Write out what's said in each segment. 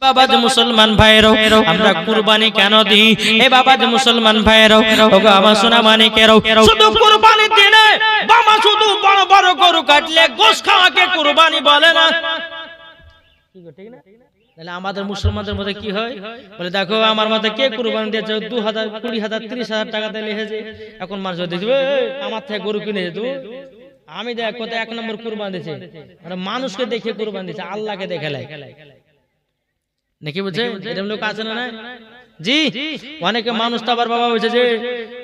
বাবা যে মুসলমান ভাইরাও আমরা কুরবানি কেন দিই? এ বাবা যে মুসলমান ভাইরাও ওগো আমার সোনা মানিকেরাও, শুধু কুরবানির দিনে বাবা শুধু বড় বড় গরু কাটলে গোশত খাওয়াকে কুরবানি বলে না। কি গো ঠিক না? তাহলে আমাদের মুসলমানদের মধ্যে কি হয় বলে, দেখো আমার মধ্যে কে কুরবানি দিয়েছে 2000 20,000 30,000 টাকা দিয়ে লিখেছে। এখন মানুষ দেখবে আমার থেকে গরু কিনে যেত, আমি দেখ কত এক নম্বর কুরবানি দিয়েছে। মানে মানুষকে দেখে কুরবানি দিয়েছে, আল্লাহকে দেখে লাই নাকি বুঝছে? এরকম লোক আছে না? জি, অনেকে মানুষ তো আবার বাবা বলছে যে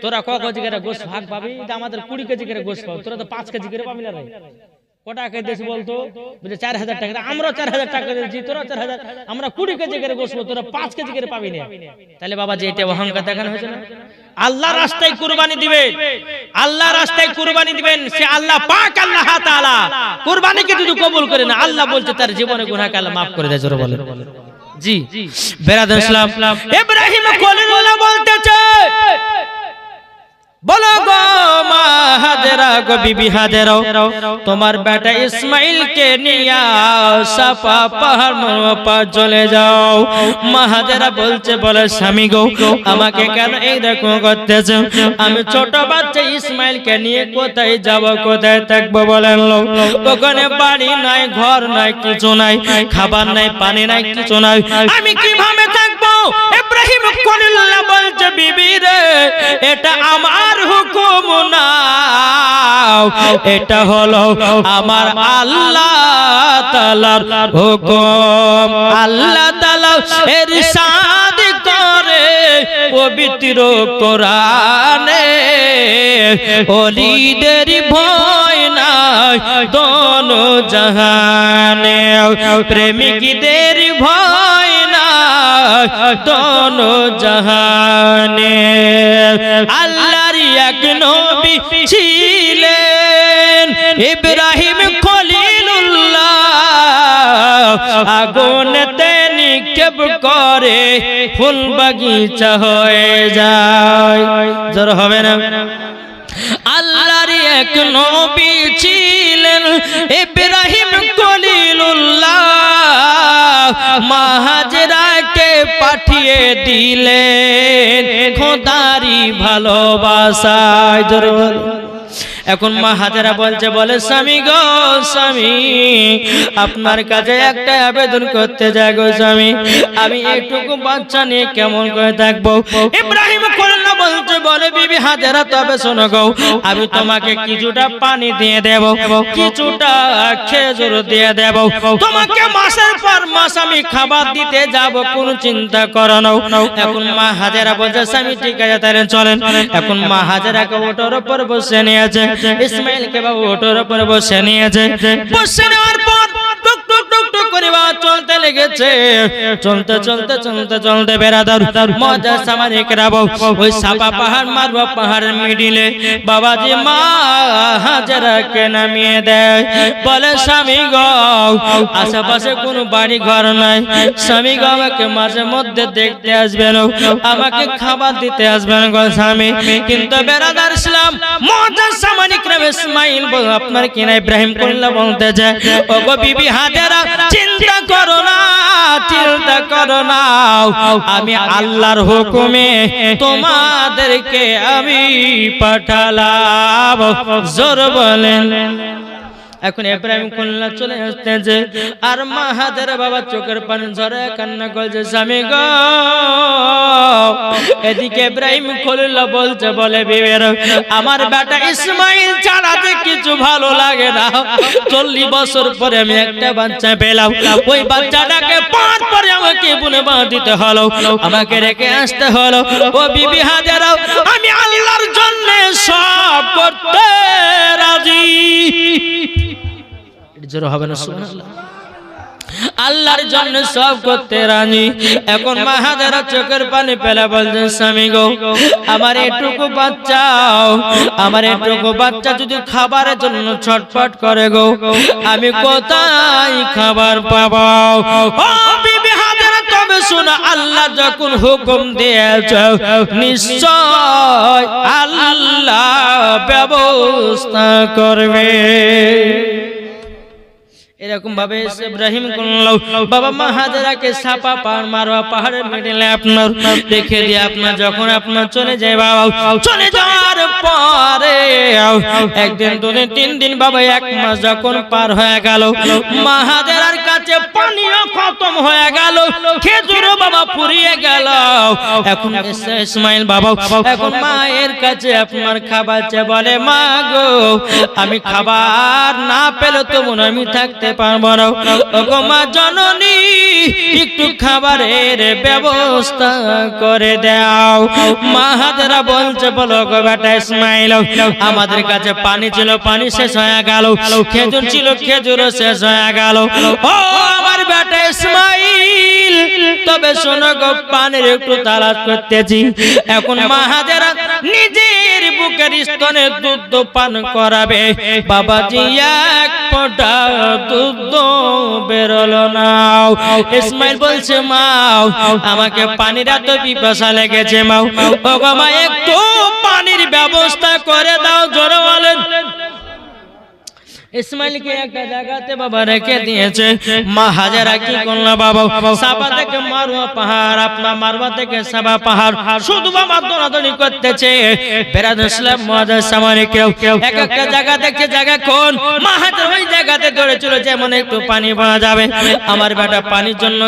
তোরা ক কেজি করে গোশত ভাগ পাবি, আমাদের 20 কেজি করে গোশত পাবো, তোরা তো 5 কেজি করে পাবি না রে। কটা টাকা দিয়েছি বলতো? বলছে 4000 টাকা। আমরা 4000 টাকা দিয়েছি, তোরা 4000, আমরা 20 কেজি করে গোশত, তোরা 5 কেজি করে পাবি না। তাহলে বাবা যে এটা অহংকার দেখানো হয়েছে না? আল্লাহর রাস্তায় কুরবানি দিবেন, আল্লাহর রাস্তায় কুরবানি দিবেন, সে আল্লাহ পাক আল্লাহ তাআলা কুরবানিকে যদি কবুল করে না, আল্লাহ বলছে তার জীবনে গুনাহকে আল্লাহ maaf করে দেয়। জোরে বলেন জি। বেরাদর ইসলাম, ইব্রাহিম খলিলুল্লাহ বলতেছে, বলো গো মা হাজেরা, গো বিবি হাজেরা, তোমার বেটা ইসমাইলকে নিয়ে সাফা পাহাড় পার চলে যাও। মা হাজেরা বলছে, বলে স্বামী গো আমাকে কেন এই রকম করতেছো? আমি ছোট বাচ্চা ইসমাইলকে নিয়ে কোথায় যাব, কোথায় থাকবো বলেন? ওখানে বাড়ি নাই, ঘর নাই, কিছু নাই, খাবার নাই, পানি নাই, কিছু নাই, আমি কিভাবে থাকবো? ইব্রাহিম খলিলুল্লাহ বলছে, বিবি রে এটা আমার হুকুম না, এটা হলো আমার আল্লাহ তাআলার হুকুম। আল্লাহ তাআলা ইরশাদ করে পবিত্র কোরআনে, ওলিদের ভয় নাই দোনো জাহানে, প্রেমিকদের ভয় নাই দোনো জাহানে। আল্লাহর এক নবী ছিলেন ইব্রাহিম খলিলুল্লাহ, আগুনেতে নিক্ষেপ করে ফুল বাগিচা হয়ে যায়। জোর হবে না? আল্লাহর এক নবী ছিলেন ইব্রাহিম খলিলুল্লাহ, মা হাজেরাকে পাঠিয়ে দিলেন খোদারি ভালোবাসায়। এখন মা হাজেরা বলছে, বলে স্বামী গো স্বামী, আপনার কাছে একটা আবেদন করতে যাই গো স্বামী, আমি একটুকু বাচ্চা নিয়ে কেমন করে থাকবো? ইব্রাহিম খলিলুল্লাহ বলছে, বলে বিবি হাজেরা তবে শোনো গো, আমি তোমাকে কিছুটা পানি দিয়ে দেব, কিছুটা খেজুর দিয়ে দেব, তোমাকে মাসের পর মাস আমি খাবার দিতে যাব, কোনো চিন্তা করো না। এখন মা হাজেরা বলছে, স্বামী ঠিক আছে তাহলে চলেন। এখন মা হাজেরাকে ওটার উপর বসে নিয়েছে, ইসমাইলকে বাবু ওটার উপর বসে নিয়েছে। বসে নেওয়ার পর টুক টুক টুক টুক করে চলতে লেগেছে। চলতে চলতে চলতে চলতে বেরাদার মজা সামারিক রাবো, ওই সাপা পাহাড় মারবো, পাহাড়ের মিডিলে বাবাজি মা হাজেরাকে নামিয়ে দেয়। বলে স্বামী গো আশেপাশে কোনো বাড়ি ঘর নাই, স্বামী গো আমাকে মাঝে মধ্যে দেখতে আসবেন, আমাকে খাবার দিতে আসবেন গো স্বামী। কিন্তু বেরাদার ইসলাম মজা সামারিক রাব ইসমাইল আপনার কিনা ইব্রাহিম খলিলুল্লাহ বলতে যায়, ও গো বিবি হাজেরা চিন্তা করো না, চিন্তা করো না, আমি আল্লাহর হুকুমে তোমাদেরকে আমি পাঠালাম। জোর বলেন। এখন ইব্রাহিম খলিলুল্লাহ চলে আসতেছে, আর মা হাজেরা বাবা চোখের পানি ঝরে কান্না করছে, স্বামী গো। এদিকে ইব্রাহিম খলিলুল্লাহ বলছে, বলে বিবের আমার বেটা ইসমাইল ছাড়া যে কিছু ভালো লাগে না। 40 বছর পরে আমি একটা বাচ্চা পেলাম, ওই বাচ্চাটাকে পাঁচ পরে আমাকে বুনে বাঁধিতে হলো, আমাকে রেখে আসতে হলো। ও বিবি হাজেরা আমি আল্লাহর জন্য সব করতে রাজি। জোর হবে না সুবহানাল্লাহ? আল্লাহর জন্য সব করতে রাজি। এখন মা হাজেরা চোখের পানি ফেলে বলছেন, স্বামী গো আমার এটুকু বাচ্চা, আমার এটুকু বাচ্চা যদি খাবারের জন্য ছটফট করে গো, আমি কোথায় খাবার পাবো? ও বিবি হাজেরা তবে শোনো, আল্লাহ যখন হুকুম দিয়েছে নিশ্চয় আল্লাহ ব্যবস্থা করবে। এরকম ভাবে ইব্রাহিম করলো বাবা মা হাজেরাকে সাফা পাহাড় মারওয়া পাহাড়ের মিডলে আপনার রেখে দিয়ে আপনার যখন আপনার চলে যায় বাবা চলে যাওয়ার পরে একদিন দুদিন তিন দিন বাবা এক মাস যখন পার হয়ে গেল মা হাজেরার কাছে পানিও খতম হয়ে গেল খেজুরও বাবা ফুরিয়ে গেল এখন ইসমাইল বাবা এখন মায়ের কাছে আপনার খাবার চেয়ে বলে মা গো আমি খাবার না পেলে তো মনে আমি থাকতে পারবো না ওগো মা জননী একটু খাবারের ব্যবস্থা করে দাও মা হাজেরা বলছে বলো গো বেটা ইসমাইল আমাদের কাছে পানি ছিল পানি শেষ হয়ে গেল খেজুর ছিল খেজুরও শেষ হয়ে গেল ও আমার বেটা ইসমাইল তবে শোনো গো পানির একটু তালাশ করতেছি এখন মা হাজেরা নিজের বুকের স্তনে দুধ পান করাবে বাবাজি এক ফোঁটা দুধ বেরোলো না ইসমাইল বলছে মা আমাকে পানির এত পিপাসা লেগেছে মা ও গো মা একটু পানির ব্যবস্থা করে দাও জোরে বলেন ইসমাইলকে একটা জায়গাতে বাবা রেখে দিয়েছে মা হাজেরা কি করলো বাবা সাফা থেকে মারওয়া পাহাড় আপনার মারওয়া থেকে সাফা পাহাড় শুধু বাবা দৌড়াদৌড়ি করতেছে বেরাদুল ইসলাম মুআজ্জাজ সামনে কেউ এক একটা জায়গা দেখছে জায়গা কোন মা হাজেরা ওই জায়গাতে দৌড়ে চলে যেমন একটু পানি পাওয়া যাবে আমার বেটা পানির জন্য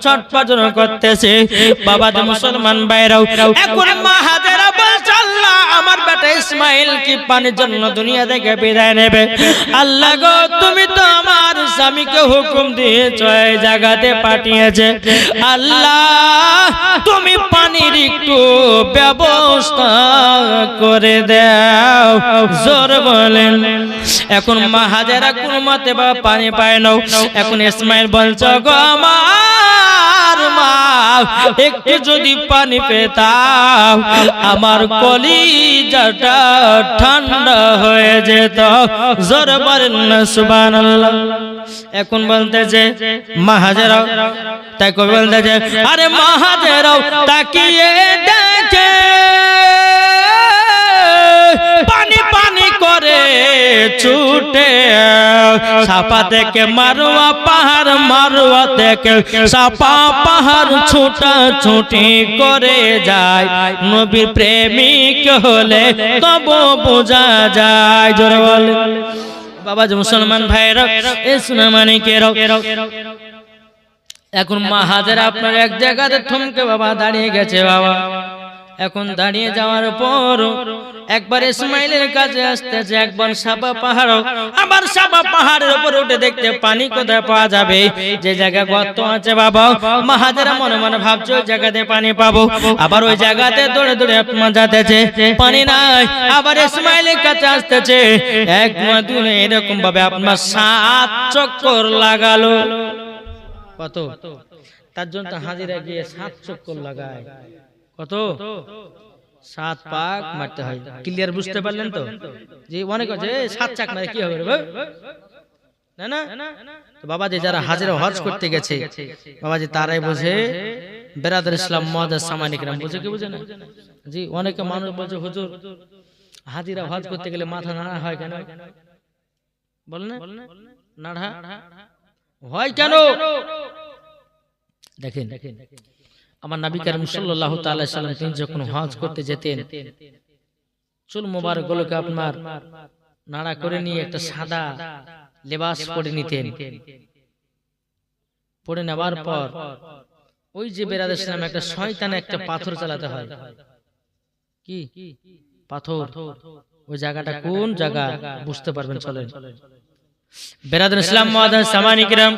ছটফট করতেছে বাবা যে মুসলমান ভাইরাও এখন মা হাজেরা বলছে আল্লাহ আমার বেটা ইসমাইল কি পানির জন্য দুনিয়া থেকে বিদায় নেবে আল্লাহ গো তুমি তো আমার স্বামীকে হুকুম দিয়েছো এই জায়গাতে পাঠিয়েছে আল্লাহ তুমি পানির একটু ব্যবস্থা করে দাও জোর বলেন এখন মা হাজেরা কোন মতে বা পানি পায় না এখন ইসমাইল বলছো গো আমার মা একটু যদি পানি পেতাম আমার কলিজাটা ঠান্ডা হয়ে যেত জোর বলেন না সুবহানাল্লাহ এখন বলতেছে মা হাজেরা তাই কবি বলতেছে আরে মা হাজেরা তাকিয়ে দেখে পানি পানি করে ছুটে সাফা থেকে মারওয়া পাহাড় মারওয়া থেকে সাফা পাহাড় ছোটা ছুটি করে যায় নবীর প্রেমিক হলে তবু বোঝা যায় জোরে বলে বাবা যে মুসলমান ভাইরা এ সোনা মানিকেরাও এখন মা হাজেরা আপনার এক জায়গাতে থমকে বাবা দাঁড়িয়ে গেছে বাবা এখন দাঁড়িয়ে যাওয়ার পর একবার ইসমাইলের কাছে আসতেছে একবার সাফা পাহাড় আবার সাফা পাহাড়ের উপরে উঠে দেখতে পানি কোথায় পাওয়া যাবে যে জায়গায় গর্ত আছে বাবা মা হাজেরা মনে মনে ভাবছে ওই জায়গাতে পানি পাবো আবার ওই জায়গাতে দৌড়ে দৌড়ে আপনার যাতেছে পানি নাই আবার ইসমাইলের কাছে আসতেছে এক দুই এরকম ভাবে আপনার 7 চক্কর লাগালো কত তার জন্য হাজিরা গিয়ে 7 চক্কর লাগায় কত 7 পাক মারতে হয় ক্লিয়ার বুঝতে পারলেন তো যে অনেক আছে 7 চাক মারে কি হবে না না তো বাবাজি যারা হাজিরা হজ করতে গেছে বাবাজি তারাই বোঝে বেরাদুল ইসলাম মুআজ্জাজ সামানি کرام বুঝে কি বুঝে না জি অনেকে মানুষ বলছে হুজুর হাজিরা হজ করতে গেলে মাথা নাড়া হয় কেন বলেন না নাড়া হয় কেন দেখেন আমার নবী করিম সাল্লাল্লাহু তাআলা সাল্লাম তিনি যখন হজ করতে যেতেন চুল মোবারক গুলোকে আপনার নাড়া করে নিয়ে একটা সাদা লেবাস পরে নিতেন পরে নেবার পর ওই যে বেরাদুল ইসলাম একটা শয়তান একটা পাথর চালাতে হয় কি পাথর ওই জায়গাটা কোন জায়গা বুঝতে পারবেন চলেন বেরাদুল ইসলাম মুআজ্জাজ সামানি کرام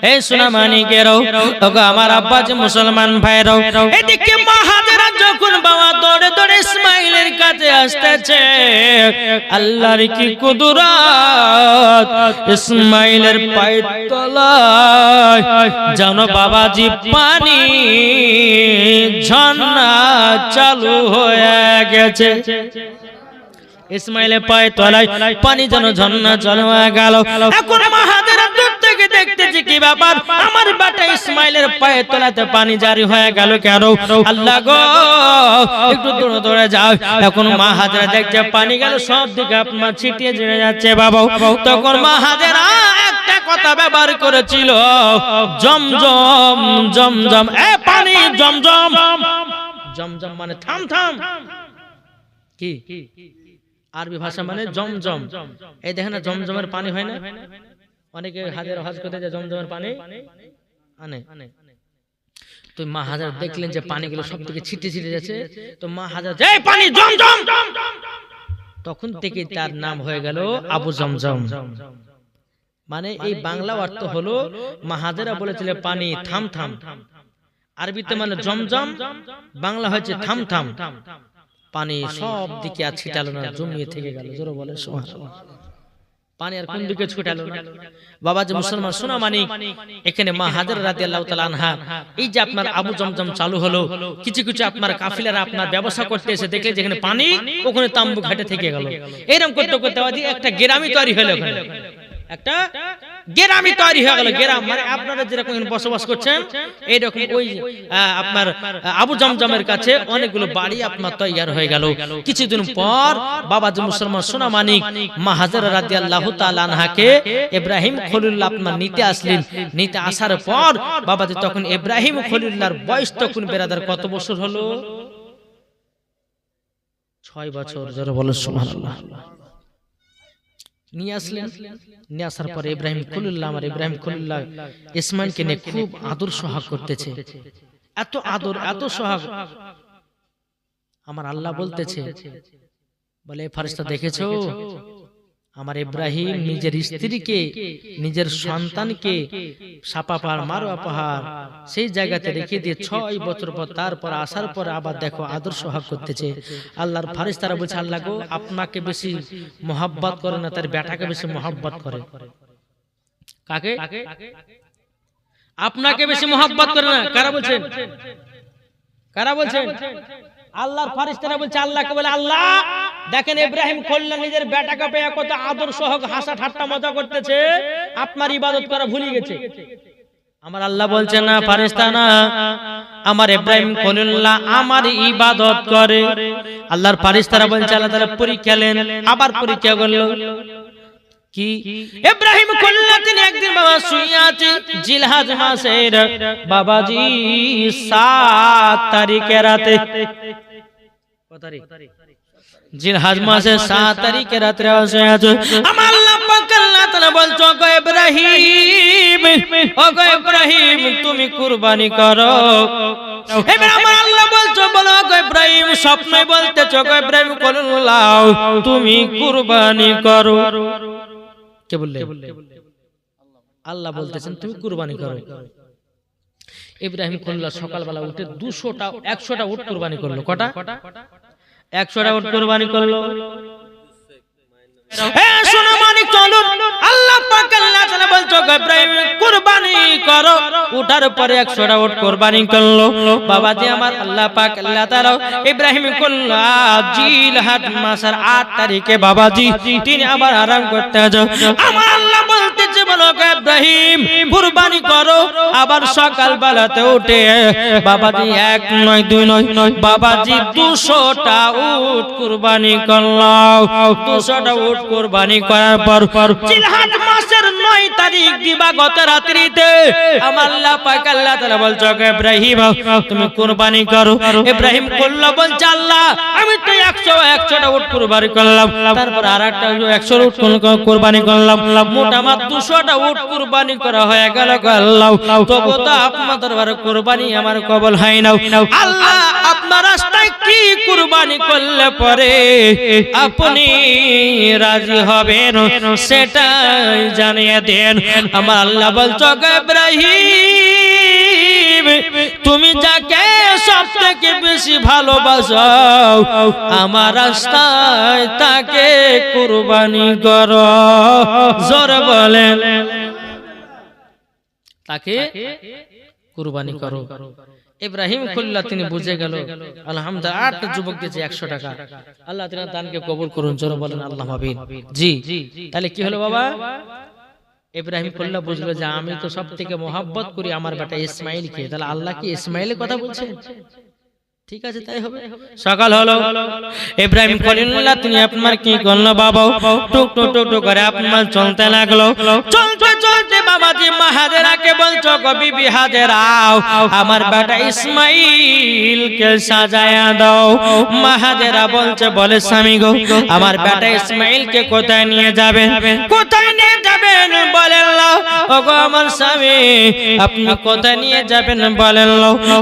এই সোনা মানিকেরাও ওগো আমার আব্বা যে মুসলমান ভাইরাও এদিকে মা হাজেরা যখন বাবা দৌড়ে দৌড়ে ইসমাইলের কাছে আসতেছে আল্লাহর কি কুদরত ইসমাইলের পায়ের তলায় জানো বাবাজি পানি ঝর্ণা চালু হয়ে গেছে ইসমাইলের পায়ে তলায় পানি যেন ঝর্ণা চালু হয়ে গেল এখন মা হাজেরা দূর থেকে দেখতেছি কি ব্যাপার, আমার বেটা ইসমাইলের পায়ের তলাতে পানি জারি হয়ে গেল কেন? আল্লাহ গো, একটু দৌড়ে দৌড়ে যাও। এখন মা হাজেরা দেখছে পানি গেল সব দিকে আপনার ছিটিয়ে ছিটে যাচ্ছে বাবা। তখন মা হাজেরা একটা কথা ব্যবহার করেছিল, জমজম জমজম, এ পানি জমজম। জমজম মানে থাম থাম, কি আরবি ভাষা মানে জমজম। এই দেখেন না জমজমের পানি হয় না, অনেকে হাজার হজ করতে যায় জমজমের পানি আনে। তো মা হাজার দেখলেন যে পানিগুলো সব থেকে ছিটে ছিটে যাচ্ছে, তো মা হাজার এই পানি জমজম, তখন থেকে তার নাম হয়ে গেল আবু জমজম। মানে এই বাংলা অর্থ হলো মা হাজারা বলেছিলেন পানি থাম থাম, আরবিতে মানে জমজম, বাংলা হয়েছে থাম থাম। পানি সব দিকে আর ছিটালো না, জমিয়ে থেকে গেল। জোরে বলে সুবহানাল্লাহ। পানি আর কোন দিকে ছুটালো না। বাবা যে মুসলমান সোনা মানিক, এখানে মা হাজেরা রাদিয়াল্লাহু তাআলা আনহা, এই যে আপনার আবু জমজম চালু হলো, কিছু কিছু আপনার কাফিলারা আপনার ব্যবসা করতে এসে দেখলে যেখানে পানি, ওখানে তাম্বু ঘাটে থেকে গেল। এরকম করতে করতে একটা গ্রামই তৈরি হলো, একটা গ্রামই তৈরি হয়ে গেল। গ্রাম মানে আপনারা যেরকম বসবাস করছেন এইরকম ওই আপনার আবু জমজমের কাছে অনেকগুলো বাড়ি আপনার তৈরি হয়ে গেল। কিছুদিন পর বাবা যে মুসলমান সোনা মানিক মা হাজেরা রাদিয়াল্লাহু তাআলা আনহাকে ইব্রাহিম খলিলুল্লাহ আপনার নিতে আসলেন। নিতে আসার পর বাবাজি তখন ইব্রাহিম খলিলুল্লাহর বয়স তখন বেরাদার কত বছর হলো? 6 বছর। যারা বলে সুবহানাল্লাহ। নিয়ে আসলেন, নিয়ে আসার পরে ইব্রাহিম খলিলুল্লাহ, আমার ইব্রাহিম খলিলুল্লাহ ইসমাইলকে নিয়ে খুব আদর সোহাগ করতেছে। এত আদর এত সোহাগ, আমার আল্লাহ বলতেছে, বলে ফারিস্তা দেখেছো আমার ইব্রাহিম নিজের স্ত্রীকে, নিজের সন্তানকে সাপা পাহাড় মারোয়া পাহাড় সেই জায়গাতে রেখে দিয়ে 6 বছর পর তারপর আসার পর আবার দেখো আদর সোহাগ করতেছে। আল্লাহর ফারিস্তারা বলছে, আল্লাহ গো আপনাকে বেশি মোহাব্বত করে না, তার বেটাকে বেশি মোহাব্বত করে। কাকে? আপনাকে বেশি মোহাব্বত করে না। কারা বলছেন? কারা বলছেন? আল্লাহর ফারিস্তারা বলছে আল্লাহকে, বলে আল্লাহ দেখেন ইব্রাহিম খলিল নিজের বেটাকে পেয়ে কত আদর সহগ হাসা ঠাট্টা মজা করতেছে, আপনার ইবাদত করা ভুলে গেছে। আমার আল্লাহ বলছে না ফারিস্তা না, আমার ইব্রাহিম খলিলুল্লাহ আমার ইবাদত করে। আল্লাহর ফারিস্তারা বলছে আল্লাহ তাআলা পরীক্ষা নেন, আবার পরীক্ষা করলো। কি ইব্রাহিম খলিলুল্লাহ তিনি একদিন বাবা শুয়ে আছে জিলহজ মাসের বাবাজি 7 তারিখে রাতে, কত তারিখ? জিলহজ মাসের 7 তারিখে রাতে বসে আছে। আমার আল্লাহ পাক আল্লাহ তাআলা বলছো গো ইব্রাহিম, ও গো ইব্রাহিম তুমি কুরবানি করো। এবার আমার আল্লাহ বলছো, বলো গো ইব্রাহিম, স্বপ্নে বলতেছো গো ইব্রাহিম খলিলুল্লাহ তুমি কুরবানি করো। কে বললে? আল্লাহ বলতেছেন তুমি কুরবানি করো। ইব্রাহিম খলিলুল্লাহ সকালবেলা উঠে 100টা উট কুরবানি করলো। কটা? 100টা উট কুরবানি করলো। সোনা মানিক চলুন, আল্লাহ পাক আল্লাহ তাআলা বলছো ইব্রাহিম কুরবানি করো। উঠার পরে 100টা উট কুরবানি করলো। বাবাজি আমার আল্লাহ পাক আল্লাহ তাআলা ইব্রাহিম খলিলুল্লাহ জিলহজ মাসের 8 তারিখে বাবাজি তিনি আবার আরাম করতে যাও। আমার আল্লাহ বলতেছে বলো ইব্রাহিম কুরবানি করো। আবার সকাল বেলাতে উঠে বাবাজি 1 নয় 2 নয় বাবাজি 200টা উট কুরবানি করলো। 200টা উট কুরবানি করার পর জিলহজ মাসের 9 তারিখ দিবাগত রাত্রিতে আমার আল্লাহ পাক আল্লাহ তাআলা বলছো ইব্রাহিম তুমি কুরবানি করো। ইব্রাহিম খলিলুল্লাহ বলছে আল্লাহ আমি তো 100টা উট কুরবানি করলাম, তারপর আরেকটা 100 উট কুরবানি করলাম, মোট আমার 200টা উট কুরবানি করা হয়ে গেল আল্লাহ। তবু তো আপনার দরবারে কুরবানি আমার কবুল হয় না। আল্লাহ আপনার রাস্তায় কি কুরবানি করলে পরে আপনি রাজি হবেন সেটাই জানিয়ে দেন। আমার আল্লাহ বলছো ইব্রাহিম তুমি যাকে সবথেকে বেশি ভালোবাসো আমার রাস্তায় তাকে কুরবানি করো। জোরে বলেন, তাকে কুরবানি করো। ইব্রাহিম খলিলুল্লাহ তিনি বুঝে গেল আলহামদুলিল্লাহ 8টা যুবক দিয়েছে 100 টাকা। আল্লাহ তাআলা দানকে কবুল করুন। জোরে বলেন আল্লাহুম্মা আমিন। জি তাহলে কি হলো বাবা? ইব্রাহিম খলিল্লাহ বুঝলো যে আমি তো সব থেকে মোহাব্বত করি আমার বেটা ইসমাইলকে, তাহলে আল্লাহ কি ইসমাইলের কথা বলছে? ঠিক আছে, তাই হবে। সকাল হলো, ইব্রাহিম খলিলুল্লাহ তিনি আপনার কি করলো বাবা, টুক টুক টুক টুক করে আপনার চলতে লাগলো। চলতে চলতে বাবাজি মা হাজেরাকে বলছো, গো বিবি হাজেরা আমার বেটা ইসমাইলকে সাজায়া দাও। মা হাজেরা বলছে, বলে স্বামী গো আমার বেটা ইসমাইলকে কোথায় নিয়ে যাবেন? কোথায় নিয়ে যাবেন বলেন? ওগো আমার স্বামী আপনি কোথায় নিয়ে যাবেন বলেন?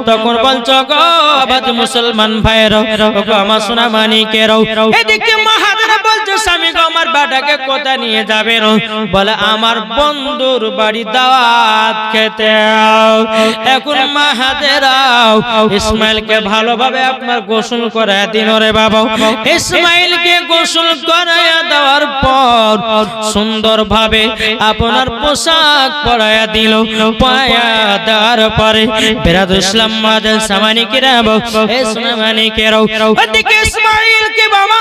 তখন বলছো, গো আবাদ মুসলমান ভাইরা, ওগো আমার সোনা মানিকেরাও, এদিকে মা হাজেরা বলছে, স্বামী গো আমার বেটাকে কোথায় নিয়ে যাবেন? বলে আমার বন্ধুর বাড়ি দাওয়াত খেতে। এখন মা হাজেরা ইসমাইলকে ভালোভাবে আপনার গোসল করায় দিন রে বাবা। ইসমাইলকে গোসল করায় দেওয়ার পর সুন্দরভাবে আপনার পোশাক পরায়া দিল। পায়া দেওয়ার পরে বেরাদ ইসলাম মাদের সামানিকেরা সামানিকেরাও ওদিকে ইসমাইলকে বাবা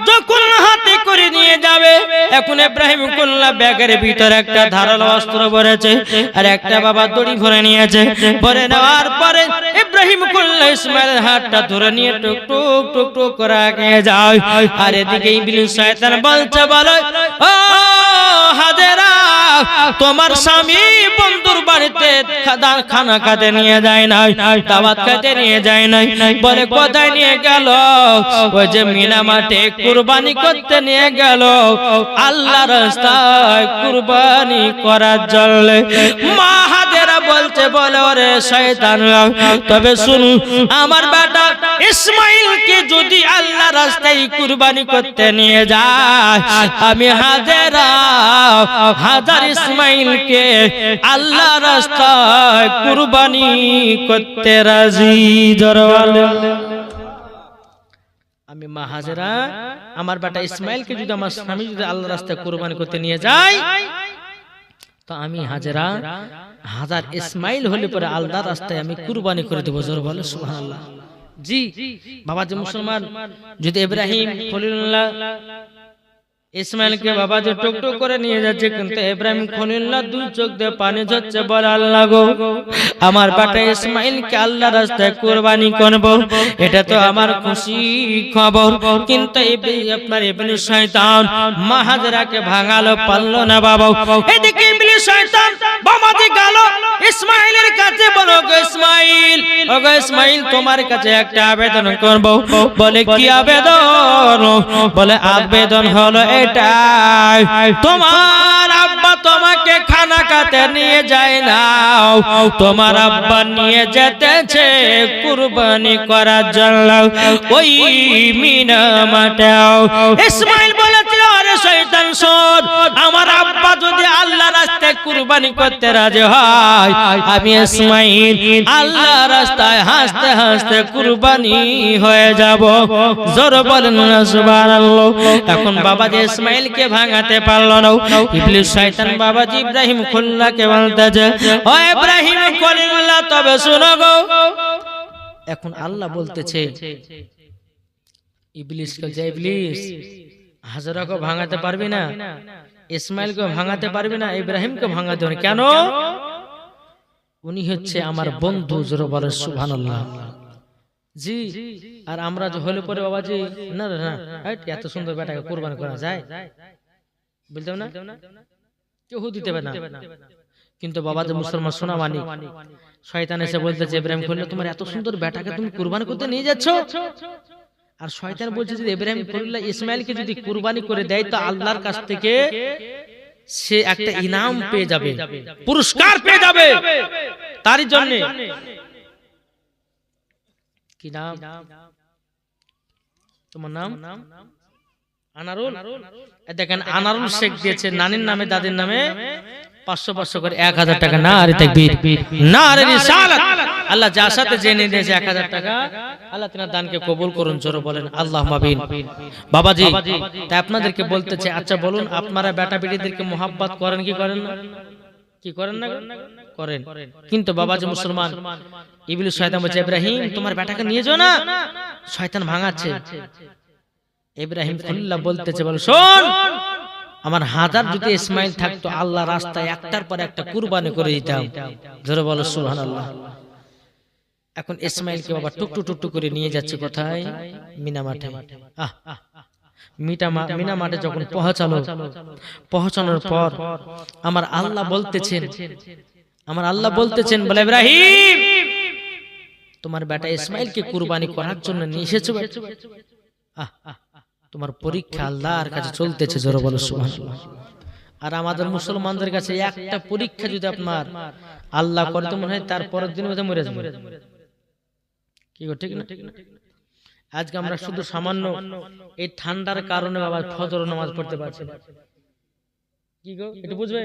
যখন হাতে করে নিয়ে যাবে, এখন ইব্রাহিম খলিলুল্লাহ ব্যাগের ভিতরে একটা ধারালো অস্ত্র ভরেছে আর একটা বাবা দড়ি ভরে নিয়েছে। ভরে নেওয়ার পরে ইব্রাহিম খলিলুল্লাহ ইসমাইলের হাতটা ধরে নিয়ে টুক টুক টুক টুক করে এগিয়ে যায়। আর এদিকে ইবলিস শয়তান বলছে, বলে ও হাজেরা তোমার স্বামী বন্ধুর বাড়িতে খানা খেতে নিয়ে যায় নাই, দাওয়াত খেতে নিয়ে যায় নাই। বলে কোথায় নিয়ে গেল? ওই যে মিনা মাঠে কুরবানি করতে নিয়ে গেল, আল্লাহর রাস্তায় কুরবানি করার জন্য। মা হাজেরা বলছে, বলে ওরে শয়তান তবে শুনু আমার বেটা ইসমাইলকে যদি আল্লাহর রাস্তায় কুরবানি করতে নিয়ে যায়, আমি হাজেরা হাজার ইসমাইলকে আল্লাহর রাস্তায় কুরবানি করতে রাজি। জরওয়ালে আমি মা হাজেরা আমার বেটা ইসমাইলকে যদি আমার স্বামী যদি আল্লাহর রাস্তায় কুরবানি করতে নিয়ে যায়, তো আমি হাজেরা হাজার ইসমাইল হলে পরে আল্লাহর রাস্তায় আমি কুরবানি করে দেবো। জোর বলে সুবহানাল্লাহ। জি বাবা যে মুসলমান, যদি ইব্রাহিম খলিলুল্লাহ ইসমাইলকে বাবা যে টুক টুক করে নিয়ে যাচ্ছে, কিন্তু ইব্রাহিম খলিলুল্লাহ দুই চোখ দিয়ে পানি ঝরছে, বলে আল্লাহ গো আমার বেটা ইসমাইলকে আল্লাহর রাস্তায় কুরবানি করব, এটা তো আমার খুশি খবর। কিন্তু আপনার ইবলিস শয়তান মা হাজেরাকে ভাঙালো, পারলো না বাবা। এদিকে ইবলিস শয়তান বাবাজি গেল ইসমাইলের কাছে, বলো গো ইসমাইল, ও গো ইসমাইল তোমার কাছে একটা আবেদন করব। বলে কি আবেদন? বলে আবেদন হলো এটাই, তোমার আব্বা তোমাকে খানা খেতে নিয়ে যায় না, তোমার আব্বা নিয়ে যেতেছে কুরবানি করার জন্য ওই মিনা মাঠে। ইসমাইল বলেছিল, আরে শয়তান শোন, আমার আব্বা যদি আল্লাহর রাস্তায় কুরবানি করতে রাজি হয়, আমি ইসমাইল আল্লাহর রাস্তায় হাসতে হাসতে কুরবানি হয়ে যাব। জোর বলেন না সুবহানাল্লাহ। এখন বাবাজি ইসমাইলকে ভাঙাতে পারলো না। ইবলিস শয়তান বাবাজি ইব্রাহিম খলিলুল্লাহকে বলতেছে, ও ইব্রাহিম খলিলুল্লাহ তবে শুনো গো। এখন আল্লাহ বলতেছে ইবলিসকে, যে ইবলিস হাজেরাকে ভাঙাতে পারবি না, ইসমাইলকে ভাঙাতে পারবি না, ইব্রাহিমকে ভাঙাতে পারবি কেন? উনি হচ্ছে আমার বন্ধু। জোরে বলে সুবহানাল্লাহ। জি আর আমরা যে হলে পরে বাবাজি না না এত সুন্দর বেটাকে কুরবানি করা যায় বলতে না, কেউ দিতে পারে না। কিন্তু বাবা যে মুসলমান সোনা মানি, শয়তান এসে বলতেছে, ইব্রাহিম খলিল তোমার এত সুন্দর বেটাকে তুমি কুরবানি করতে নিয়ে যাচ্ছ। আর শয়তান বলছে যদি ইব্রাহিম খলিল ইসমাইলকে যদি কুরবানি করে দেয়, তো আল্লাহর কাছ থেকে সে একটা ইনাম পেয়ে যাবে, পুরস্কার পেয়ে যাবে। তারই জন্য কি নাম তোমার? নাম আনারুল। দেখেন আনারুল শেখ দিয়েছে নানির নামে দাদির নামে 500 করে 1000 টাকা। নারে তাকবীর, নারে রিসালাত। আল্লাহ যার সাথে জেনে দিয়েছে 1000 টাকা, আল্লাহ তিনার দানকে কবুল করুন। জোরে বলেন আল্লাহুম্মা আমিন। বাবাজি তাই আপনাদেরকে বলতেছে, আচ্ছা বলুন আপনারা বেটা বেটিদেরকে মোহাব্বত করেন কি করেন না? কি করেন না? করেন। কিন্তু বাবাজি মুসলমান ইবলিস শয়তান বলছে, ইব্রাহিম তোমার বেটাকে নিয়ে যাও না, শয়তান ভাঙাচ্ছে। ইব্রাহিম খলিলুল্লাহ বলতেছে, বল শোন আমার হাজার যদি ইসমাইল থাকতো আল্লাহ রাস্তায় একটার পর একটা কুরবানি করে দিতাম। জোরে বলো সুবহানাল্লাহ। এখন ইসমাইলকে বাবা টুকটু টুকটু করে নিয়ে যাচ্ছে কোথায়? মিনা মাঠে। মিনা মাঠে যখন পৌঁছানোর পর আমার আল্লাহ বলতেছেন বলে ইব্রাহিম তোমার বেটা ইসমাইলকে কুরবানি করার জন্য নিয়ে এসেছো। তোমার পরীক্ষা আল্লাহর কাছে চলতেছে। জোরে বলো সুবহানাল্লাহ। আর আমাদের মুসলমানদের কাছে একটা পরীক্ষা যদি আপনার আল্লাহ করে তো মনে হয় তার পরের দিন মরে যাবে। কি গো ঠিক না? আজকে আমরা শুধু সামান্য এই ঠান্ডার কারণে বাবা ফজর নামাজ পড়তে পারছি না। কি গো একটু বুঝবে?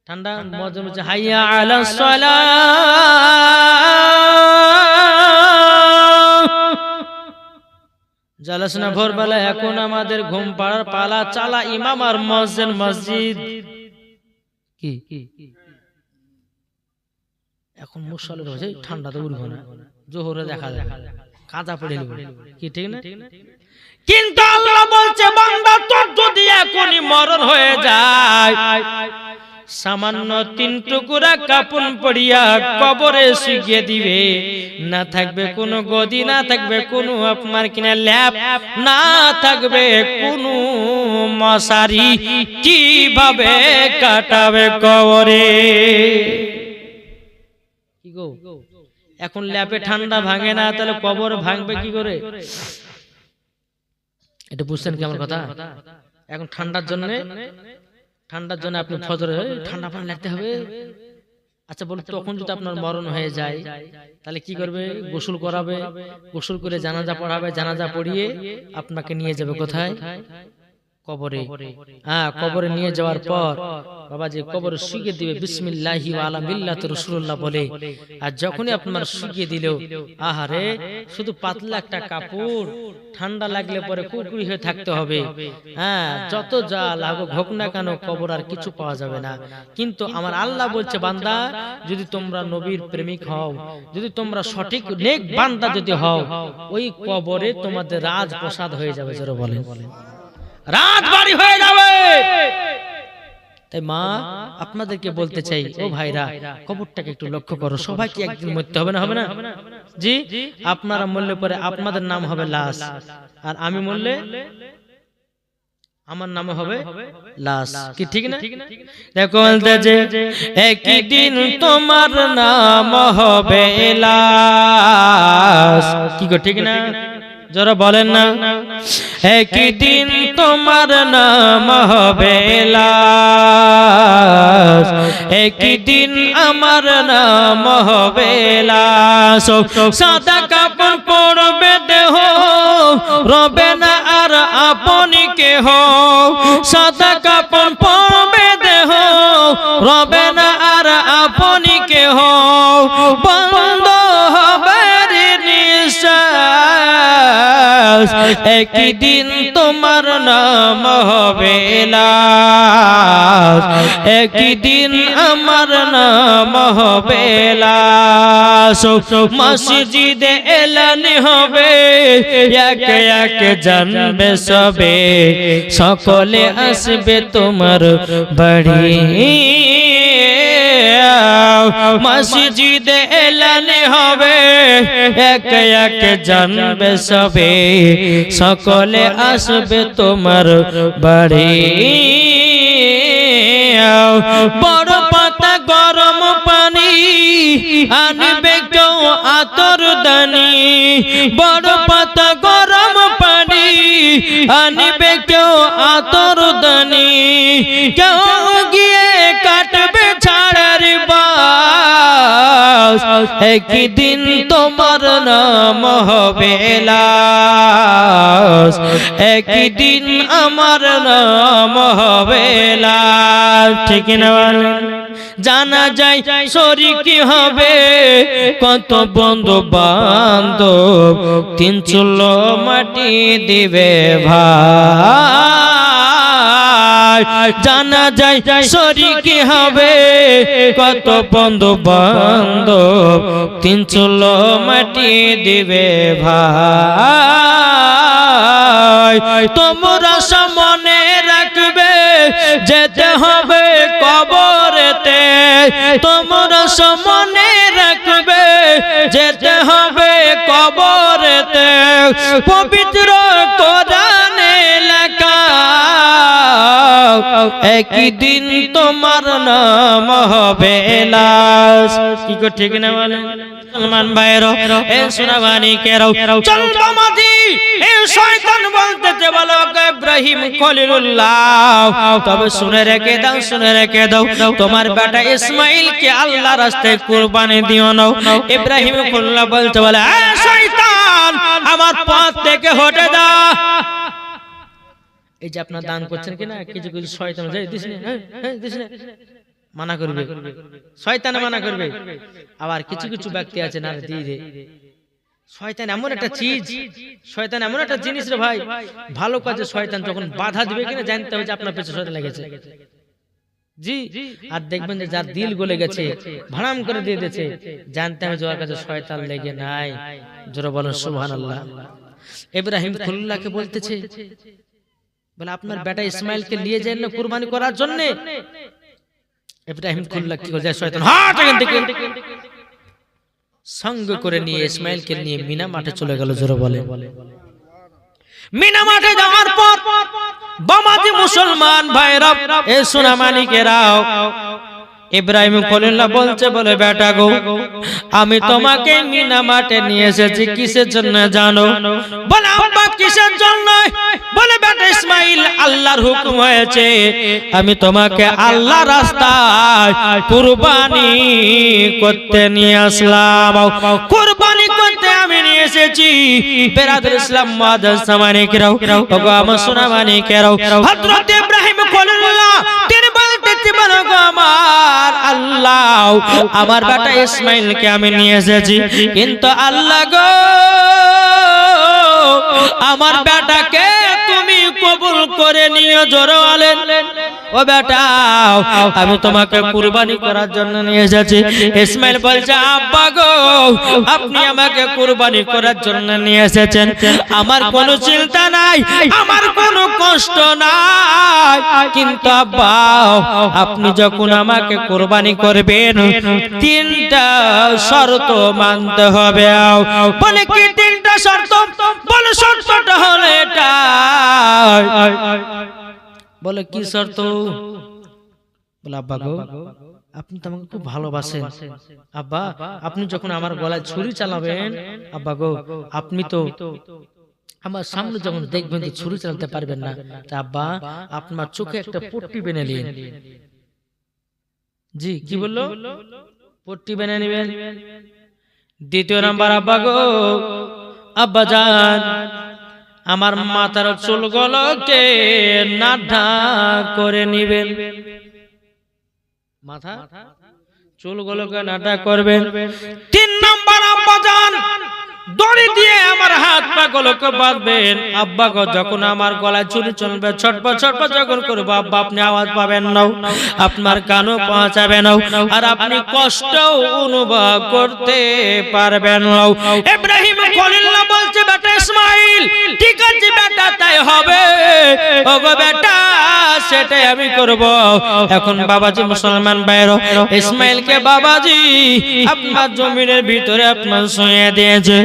ঠান্ডা মজা হাইয়া আলাস সালাহ জালাসনা ভোরবেলা। এখন আমাদের ঘুম পাড়ার পালা, চালা ইমাম আর মুয়াজ্জিন মসজিদ। কি এখন মুসল্লির হয়েছে ঠান্ডা তো উড়বে না, জোহরে দেখা যায় কাঁচা পড়ে নেবে। কি ঠিক না? কিন্তু আল্লাহ বলছে বান্দা তোর যদি এখনই মরণ হয়ে যায়, সামান্য 3 টুকরা কাপড় পরিয়া কবরে শুকিয়ে দিবে। না থাকবে কোনো গদি, না থাকবে কোনো আপনার কিনা ল্যাপ, না থাকবে কোনো মশারি। কিভাবে কাটাবে কবরে? কি গো এখন ল্যাপে ঠান্ডা ভাঙে না, তাহলে কবর ভাঙবে কি করে? এটা বুঝছেন কি আমার কথা? এখন ঠান্ডার জন্য আপনি ফজরে ঠান্ডা পানি লাগতে হবে। আচ্ছা বলুন, তখন যদি আপনার মরণ হয়ে যায় তাহলে কি করবে? গোসল করাবে, গোসল করে জানাজা পড়াবে, জানাজা পড়িয়ে আপনাকে নিয়ে যাবে কোথায়? কবরে। কবরে নিয়ে যাওয়ার পর বাবাজি কবরে শুকিয়ে দিবে বিসমিল্লাহি ওয়া আলা মিল্লাতি রাসূলুল্লাহ বলে। আর যখনই আপনার শুকিয়ে দিল, আহারে শুধু পাতলা একটা কাপড়, ঠান্ডা লাগলে পরে কুকুরি হয়ে থাকতে হবে। যত যা লাগুক হোক না কেন কবর আর কিছু পাওয়া যাবে না। কিন্তু আমার আল্লাহ বলছে বান্দা যদি তোমরা নবীর প্রেমিক হও, যদি তোমরা সঠিক নেক বান্দা যদি হও, ওই কবরে তোমাদের রাজপ্রাসাদ হয়ে যাবে। যারা বলেন রাজবাড়ি হয়ে যাবে। তাই মা আপনাদেরকে বলতে চাই, ও ভাইরা কবরটাকে একটু লক্ষ্য করো। সবাইকে একদিন মরতে হবে না? হবে না জি? আপনারা মরলে পরে আপনাদের নাম হবে লাশ, আর আমি মরলে আমার নামে হবে লাশ। কি ঠিক না? দেখো একই দিন তোমার নাম হবে লাশ। কি গো ঠিক না? যারা বলেন না একই দিন তোমার নাম হবে লাশ, একই দিন আমার নাম হবে লাশ। সাদা কাপড় পরবে দেহ, রবে না আর আপনি কেহ। সাদা কাপড় পরবে দেহ, রবে না আর আপনি কেহ। বন্ধ হবে নিঃশ্বাস, একই দিন তোমার নাম হবে লাশ, একই দিন আমার নাম হবে লাশ। মসজিদে এলান হবে, একে একে জানবে সবে, সকলে আসবে তোমার বাড়ি। মসজিদে এলান হবে, একে একে জানবে সবে, সকলে আসবে তোমার বাড়ি। বড় পাতা গরম পানি আনবে কেউ আতর দানি, বড় পাতা গরম পানি আনবে কেউ আতর দানি। কেউ গিয়ে কাটবে ছাড়ার বাস, একই দিন তোমার নাম হবে লাশ, একই দিন আমার নাম হবে লাশ। ঠিক না বলেন? জানা যায় শরীকি হবে কত বন্ধু বান্ধব, 3 চুলো মাটি দিবে ভাই। জানা যায় শরীকি হবে কত বন্ধু বান্ধব, 3 চুলো মাটি দিবে ভাই। তোমরা সামনে রাখবে যেতে হবে কবরেতে, তোমরা মনে রাখবে যেতে হবে কবরেতে। পবিত্র কোরআনে লেখা একই দিন তোমার নাম হবে লাশ। কি কো ঠিক না বলে মুসলমান ভাইরা, এ সোনাবানি কেরাও চল বামাজি। এই শয়তান বলতেছে বলো ইব্রাহিম খলিলুল্লাহ, তবে শুনে রেখে দাও, শুনে রেখে দাও, তোমার বেটা ইসমাইলকে আল্লাহর রাস্তায় কুরবানি দিও না। ইব্রাহিম খলিলুল্লাহ বলতে বলে এ শয়তান আমার পথ থেকে হটে যা। এই যে আপনারা দান করছেন কিনা, কিছু কিছু শয়তান দিস না মানা করবে, শয়তানে মানা করবে। আবার কিছু কিছু ব্যক্তি আছে না দিয়ে দে। শয়তান এমন একটা চিজ, শয়তান এমন একটা জিনিস রে ভাই, ভালো কাজে শয়তান যখন বাধা দিবে কিনা জানতে হবে যে আপনার পেছনে শয়তান লেগেছে। জি, আর দেখবেন যে যার দিল গলে গেছে, ভাড়াম করে দিয়ে দিয়েছে, জানতে হবে যে ওর কাছে শয়তান লেগে নাই। জোরে বলেন সুবহানাল্লাহ। ইব্রাহিম খলিলুল্লাহকে বলতেছে বলে আপনার বেটা ইসমাইলকে নিয়ে যান না কুরবানি করার জন্য। ইব্রাহিম খলিলুল্লাহ কি করে, শয়তান হাট এখান থেকে, সঙ্গে করে নিয়ে ইসমাইলকে নিয়ে মিনা মাঠে চলে গেল। জোরে বলে মিনা মাঠে যাওয়ার পর বামাজি মুসলমান ভাইরা, এ সোনামানিকেরাও, ইব্রাহিম খলিলুল্লাহ বলছে বলে বেটা গো, আমি তোমাকে মিনা মাঠে নিয়ে এসেছি কিসের জন্য জানো? বলে আব্বা কিসের জন্য? বলে বেটা ইসমাইল আল্লাহর হুকুম হয়েছে আমি তোমাকে আল্লাহ রাস্তায় কুরবানি করতে নিয়ে আসলাম। কুরবানি করতে আমি নিয়ে এসেছি। বেরাদর ইসলাম মুআজ্জাজ সামানিকেরাও, ওগো আমার সোনামানিকেরাও, হযরত ইব্রাহিম খলিলুল্লাহ তিনি বলতে বলো গো আমার আল্লাহ, আমার বেটা ইসমাইলকে আমি নিয়ে এসেছি, কিন্তু আল্লাহ গো আমার বেটাকে তুমি কবুল করে নিও। জোরে বলেন ও বেটা আমি তোমাকে কুরবানি করার জন্য নিয়ে এসেছি। ইসমাইল বলছে আব্বা গো আপনি আমাকে কুরবানি করার জন্য নিয়ে এসেছেন, আমার কোনো চিন্তা নাই, আমার কোনো কষ্ট নাই, কিন্তু আব্বা আপনি যখন আমাকে কুরবানি করবেন তিনটা শর্ত মানতে হবে। বলে কি তিনটা শর্ত? বলে শর্তটা হলো এটা। বলে কি শর্ত? বলে আব্বা গো আপনি তো আমাকে খুব ভালোবাসেন, আব্বা আপনি যখন আমার গলায় ছুরি চালাবেন আব্বা গো আপনি তো আমার সামনে যখন দেখবেন যে ছুরি চালাতে পারবেন না, তা আব্বা আপনার চোখে একটা পট্টি বেঁধে নিন। জি কি বললো? পট্টি বেঁধে নেবেন। দ্বিতীয় নাম্বার আব্বা গো, আব্বা জান আমার মাথার চুলগুলোকে নাঠা করে নিবেন, মাথা চুলগুলোকে নাঠা করবেন। তিন নাম্বার আব্বা জান দড়ি দিয়ে আমার হাত পা গুলোকে বাঁধবেন। আব্বা গো যখন আমার গলায় ছুরি চলবে ছটপট ছটপট যখন করবো আব্বা আপনি আওয়াজ পাবেন না, আপনার কানও পৌঁছাবে না, আর আপনি কষ্ট অনুভব করতে পারবেন না। ইব্রাহিম খলিলুল্লাহ বলছে বেটা ইসমাইল ঠিক আছে বেটা তাই হবে, ওগো বেটা সেটাই আমি করব। এখন বাবাজি মুসলমান ভাইরা ইসমাইলকে বাবাজি আপনার জমিনের ভিতরে আপনার শুয়ে দিয়েছে।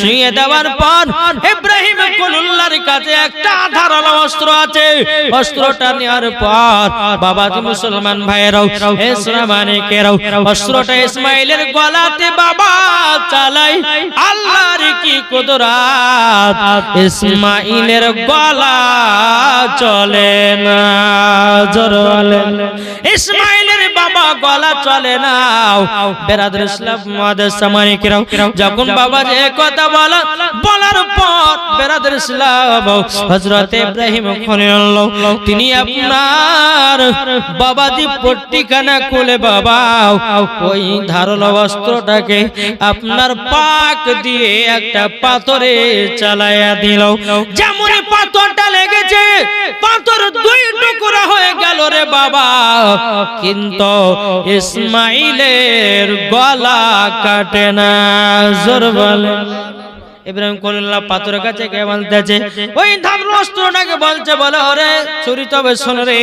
শুয়ে দেওয়ার পর ইব্রাহিম খলিলুল্লাহর কাছে একটা ধারালো অস্ত্র আছে। অস্ত্রটা নেওয়ার পর বাবাজি মুসলমান ভাইরাও এ সোনামানিকেরাও অস্ত্রটা ইসমাইলের গলাতে বাবা চালাই। আল্লাহর কি কুদরত, ইসমাইলের গলা চলে না। জোরে বলেন ইসমাইলের বাবা গলা চলে না। বেরাদর ইসলাম মুআজ্জাজ সামানিকেরাও যখন বাবা যে কথা বলার পর বেরাদর ইসলাম হযরত ইব্রাহিম খলিলুল্লাহ তিনি আপনার বাবাজি পট্টিখানা খুলে বাবা ওই ধারালো অস্ত্রটাকে আপনার পাক দিয়ে একটা পাথরে চালায়া দিল। যেমন পাথরটা লেগেছে পাথর দুই টুকরা হয়ে গেল রে বাবা, কিন্তু ইসমাইলের গলা কাটে না। জোরে বলেন ইব্রাহিম খলিলুল্লাহ পাথরের কাছে গিয়ে বলতেছে, ওই ধারালো অস্ত্রটাকে বলছে, বলে ওরে ছুরি তবে শোন রে,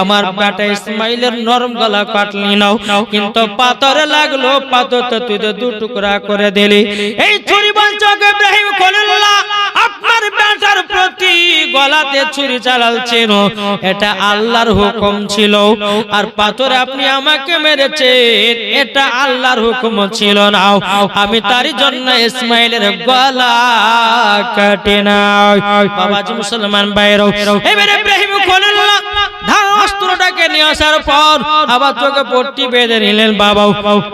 আমার বেটা ইসমাইলের নরম গলা কাটলি নাও, কিন্তু পাথরে লাগলো, পাথর তো তুই তো দু টুকরা করে দিলি। এই ছুরি বলছে ইব্রাহিম খলিলুল্লাহ আপনার বেটার প্রতি গলাতে ছুরি চালাচ্ছেন, এটা আল্লাহর হুকুম ছিল, আর পাথরে আপনি আমাকে মেরেছেন, এটা আল্লাহর হুকুম ছিল না, আমি তারই জন্য ইসমাইলের গলা কাটে না। বাবাজি মুসলমান ভাইরাও, এবারে ইব্রাহিম খলিলুল্লাহ ধারালো অস্ত্রটাকে নিয়ে আসার পর আবার চোখে পট্টি বেঁধে নিলেন। বাবা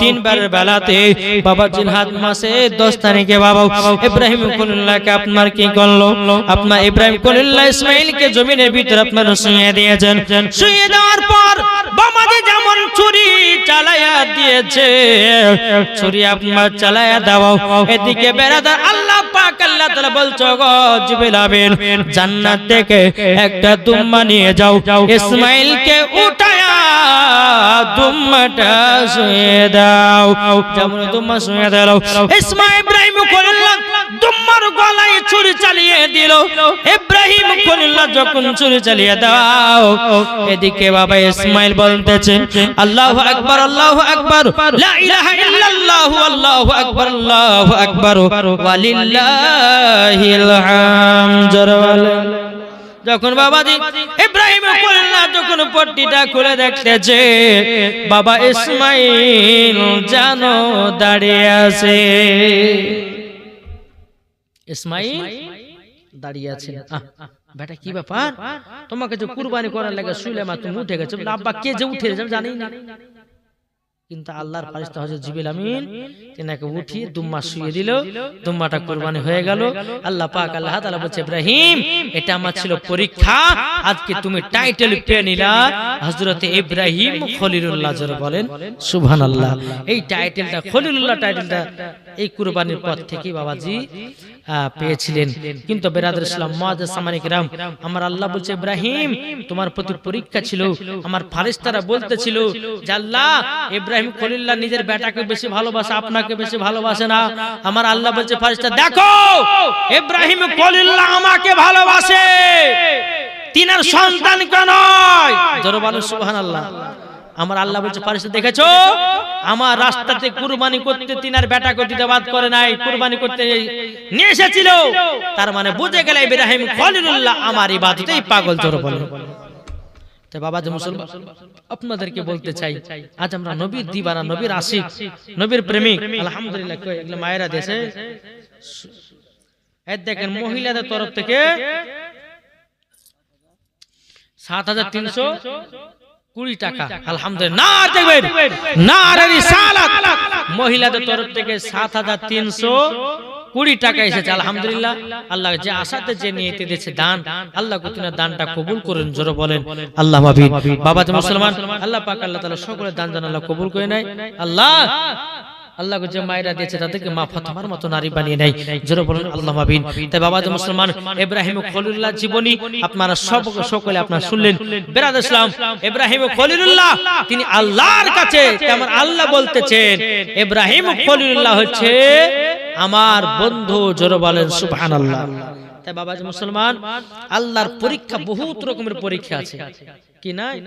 তিনবারের বেলাতে বাবা জিনহাদ মাসে 10 তারিখে বাবা ইব্রাহিম খলিলুল্লাহকে আপনার কি করলো, আপনার ইব্রাহিম খলিলুল্লাহ ইসমাইলকে জমিনের ভিতরে আপনার শুইয়ে দিয়েছেন। শুইয়ে দেওয়ার পর বাবাজি যেমন ছুরি চালায়া দিয়েছে, ছুরি আপনার চালায়া দাও, এদিকে বেরাদার আল্লাহ পাক আল্লাহ তাআলা বলছো গো জিবরিল আমিন জান্নাত থেকে একটা দুম্বা নিয়ে যাও, ইসমাইলকে উঠায়া দুম্বাটা শুইয়ে দাও। যেমন দুম্বা শুইয়ে দাও, ইসমাইল ইব্রাহিম খলিলুল্লাহ দুম্বার গলায় ছুরি চালিয়ে দিল। ইব্রাহিম খলিলুল্লাহ যখন ছুরি চালিয়ে দাও, এদিকে বাবা ইসমাইল বলতেছে আল্লাহু আকবার, আল্লাহু আকবার, লা ইলাহা ইল্লাল্লাহ, আল্লাহু আকবার, আল্লাহু আকবার, ওয়ালিল্লাহিল হামদ। যখন বাবাজি ইব্রাহিম খলিলুল্লাহ যখন পট্টিটা খুলে দেখতেছে, বাবা ইসমাইল জানো দাঁড়িয়ে আছে, ইসমাইল দাঁড়িয়ে আছে। বেটা কি ব্যাপার, তোমাকে যে কুরবানি করার লাগে সুলাইমান তুমি উঠে গেছো, আব্বা কে যে উঠে গেছে জানি না, কিন্তু আল্লাহর ফেরেশতা হযরত জিবরিল আমিন তিনাকে উঠিয়ে দুম্বা শুইয়ে দিল, দুম্বাটা কুরবানি হয়ে গেল। আল্লাহ পাক আল্লাহ তাআলা বলছে ইব্রাহিম এটা আমার ছিল পরীক্ষা, আজকে তুমি টাইটেল পেয়ে নিলা হযরত ইব্রাহিম খলিলুল্লাহ। জোরে বলেন সুবহানাল্লাহ। এই টাইটেলটা খলিলুল্লাহ টাইটেলটা এই কুরবানির পর থেকে বাবাজি পেয়েছিলেন। কিন্তু বেরাদর ইসলাম মুআজ্জাজ সামানী কিরাম, আমার আল্লাহ বলছে ইব্রাহিম তোমার প্রতি পরীক্ষা ছিল, আমার ফেরেশতারা বলতেছিল যে আল্লাহ ইব্রাহিম খলিলুল্লাহ নিজের বেটাকে বেশি ভালোবাসে, আপনাকে বেশি ভালোবাসে না। আমার আল্লাহ বলছে ফেরেশতা দেখো ইব্রাহিম খলিলুল্লাহ আমাকে ভালোবাসে, তিনার সন্তানকে নয়। জোরে বলেন সুবহানাল্লাহ। আমার আল্লাহ বলছে ফেরেশতা দেখেছো আমার রাস্তাতে কুরবানি করতে তিনার বেটাকে দিতে বাদ করে নাই, কুরবানি করতে নিয়ে এসেছিল, তার মানে বুঝে গেল ইব্রাহিম খলিলুল্লাহ আমার ইবাদতেই পাগল। জোরে বলেন। তাই বাবাজি মুসলমান আপনাদেরকে বলতে চাই, আজ আমরা নবীর দিবানা, নবীর আশিক, নবীর প্রেমিক। আলহামদুলিল্লাহ এগুলো মায়েরা দেশে দেখেন মহিলাদের তরফ থেকে ৭৩20 টাকা, আলহামদুলিল্লাহ নারে রিসালাত, মহিলাদের তরফ থেকে ৭৩20 টাকা এসেছে, আলহামদুলিল্লাহ। আল্লাহ যে আশাতে যে নিয়েতে দিয়েছে দান, আল্লাহ তিনার দানটা কবুল করেন। জোরে বলেন আল্লাহ আমিন। বাবাজি মুসলমান আল্লাহ পাক আল্লাহ তাআলা সকলের দান জান আল্লাহ কবুল করে নেয়। আল্লাহ আল্লাহ যে মায়েরা দিয়েছে তাদেরকে মা ফাতেমার মতো নারী বানিয়ে নেয়। জোরে বলেন আল্লাহ আমিন। তাই বাবাজি মুসলমান ইব্রাহিম খলিলুল্লাহ জীবনী আপনারা সকলে আপনারা শুনলেন। বেরাদ ইসলাম ইব্রাহিম খলিলুল্লাহ তিনি আল্লাহর কাছে, তেমন আল্লাহ বলতেছেন ইব্রাহিম খলিলুল্লাহ হচ্ছে আমার বন্ধু। জোরে বলেন সুবহানাল্লাহ। তাই বাবাজি মুসলমান আল্লাহর পরীক্ষা বহুত রকমের পরীক্ষা আছে কি নাই?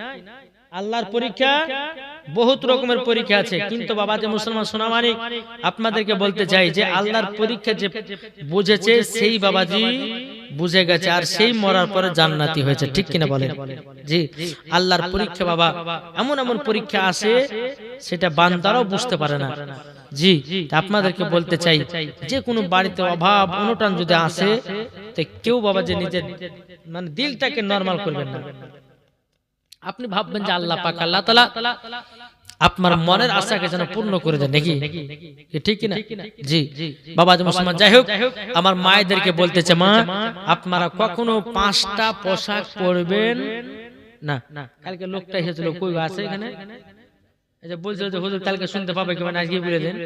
আল্লাহর পরীক্ষা বহুত রকমের পরীক্ষা আছে, কিন্তু বাবাজি মুসলমান সোনা মানিক আপনাদেরকে বলতে চাই যে আল্লাহর পরীক্ষা যে বুঝেছে সেই বাবাজি বুঝে গেছে, আর সেই মরার পরে জান্নাতি হয়েছে। ঠিক কিনা বলেন? জি, আল্লাহর পরীক্ষা বাবা এমন এমন পরীক্ষা আছে সেটা বান্দারাও বুঝতে পারে না। জি, আপনাদেরকে বলতে চাই যে কোনো বাড়িতে অভাব অনটন যদি আসে তো কেউ বাবা যে নিজের মানে দিলটাকে নরমাল করবেন না। আপনি ভাববেন যে আল্লাহ পাক আল্লাহ তাআলা আপনার মনের আশাকে যেন পূর্ণ করে দেন, নাকি ঠিক কিনা? জি বাবাজি মুসলমান, যাই হোক আমার মায়েদেরকে বলতে চাই মা আপনারা কখনো 5টা পোশাক পরবেন না। কালকে লোকটা এসেছিল, কই আছে এখানে? এই যে বলছিল যে হুজুর কালকে শুনতে পাবে কি, মানে আজকে বলে দেন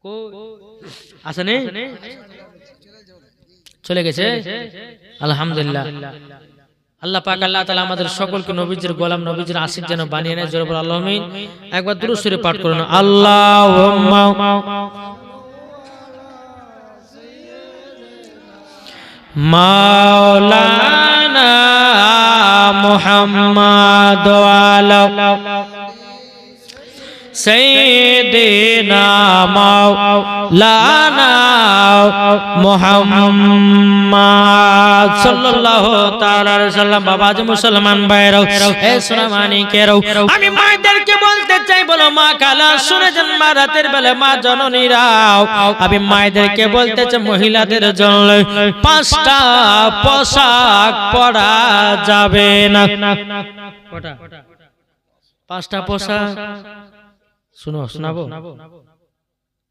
কো আসেনি, চলে গেছে। আলহামদুলিল্লাহ আল্লাহ পাক আল্লাহ তাআলা আমাদের সকলকে নবীজির গোলাম, নবীজির আশিক যেন বানিয়ে নেয়। জোরে বলে আল্লাহু আমিন। একবার দুরূদ শরীফ পাঠ করুন। আল্লাহুম্মা মাওলানা মুহাম্মদ ওয়ালা সাইয়্যিদিনা মাওলানা মুহাম্মদ সাল্লাল্লাহু তাআলা আলাইহি সাল্লাম। বাবাজি মুসলমান ভাইরাও, এ সোনামানিকেরাও, আমি মায়েদেরকে বলতে চাই, বলো মা কালা শুনে যান, মা রাতের বেলা মা জননীরাও, আমি মায়েদেরকে বলতে চাই মহিলাদের জন্য 5টা পোশাক পরা যাবে না। কটা? 5টা পোশাক। শোনাবো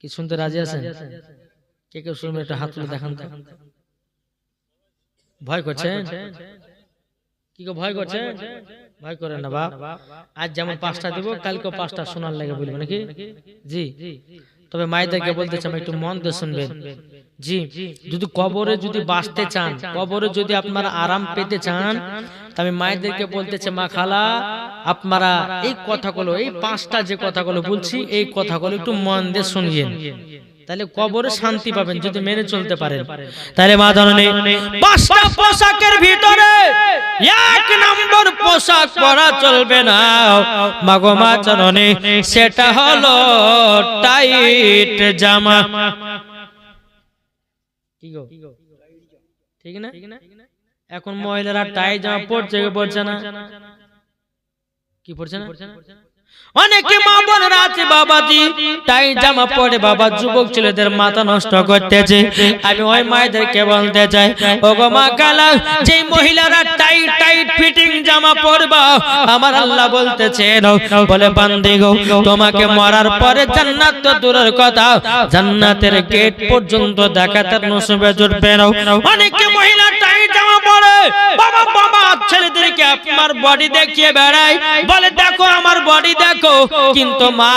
কি? শুনতে রাজি আছেন? কে কেউ শুনবে? একটা হাত তুলে দেখান তো। ভয় করছেন? কি গো, ভয় করছেন? ভয় করেন না বাপ। আজ যেমন 5টা দিব, কালকে 5টা শোনার লাগে বলবো নাকি? জি। তবে মায়েদেরকে বলতে চাই, একটু মন দিয়ে শুনবেন। জি, যদি কবরে যদি বাঁচতে চান, কবরে যদি আপনারা আরাম পেতে চান, আমি মায়েদেরকে বলতে চাই, মা খালা আপনারা এই কথাগুলো, এই 5টা যে কথাগুলো বলছি, এই কথাগুলো একটু মন দিয়ে শুনিয়েন, তাহলে কবরে শান্তি পাবেন যদি মেনে চলতে পারেন। তাহলে মা জননী 5টা পোশাকের ভিতরে 1 নম্বর পোশাক পরা চলবে না মাগো মা জননী, সেটা হলো টাইট জামা। কি গো, ঠিক না? এখন মহিলারা টাইট জামা পরছে কি পরছে না? কি পরছে না? অনেকে মা বোনেরা আছে বাবাজি টাইট জামা পরে বাবা যুবক ছেলেদের মাথা নষ্ট করতেছে। আমি ওই মায়েদেরকে বলতে চাই, ওগো মা কালা, যে মহিলারা টাইট টাইট ফিটিং জামা পরবা, আমার আল্লাহ বলতেছেন, বলে বান্দি গো, তোমাকে মরার পরে জান্নাত তো দূরের কথা, জান্নাতের গেট পর্যন্ত দেখাতে নসিবে জুটবে না। অনেকে মহিলা টাইট জামা পরে বাবা বাবা ছেলেদেরকে আপনার বডি দেখিয়ে বেড়ায়, বলে দেখো আমার বডি দেখো, কিন্তু মা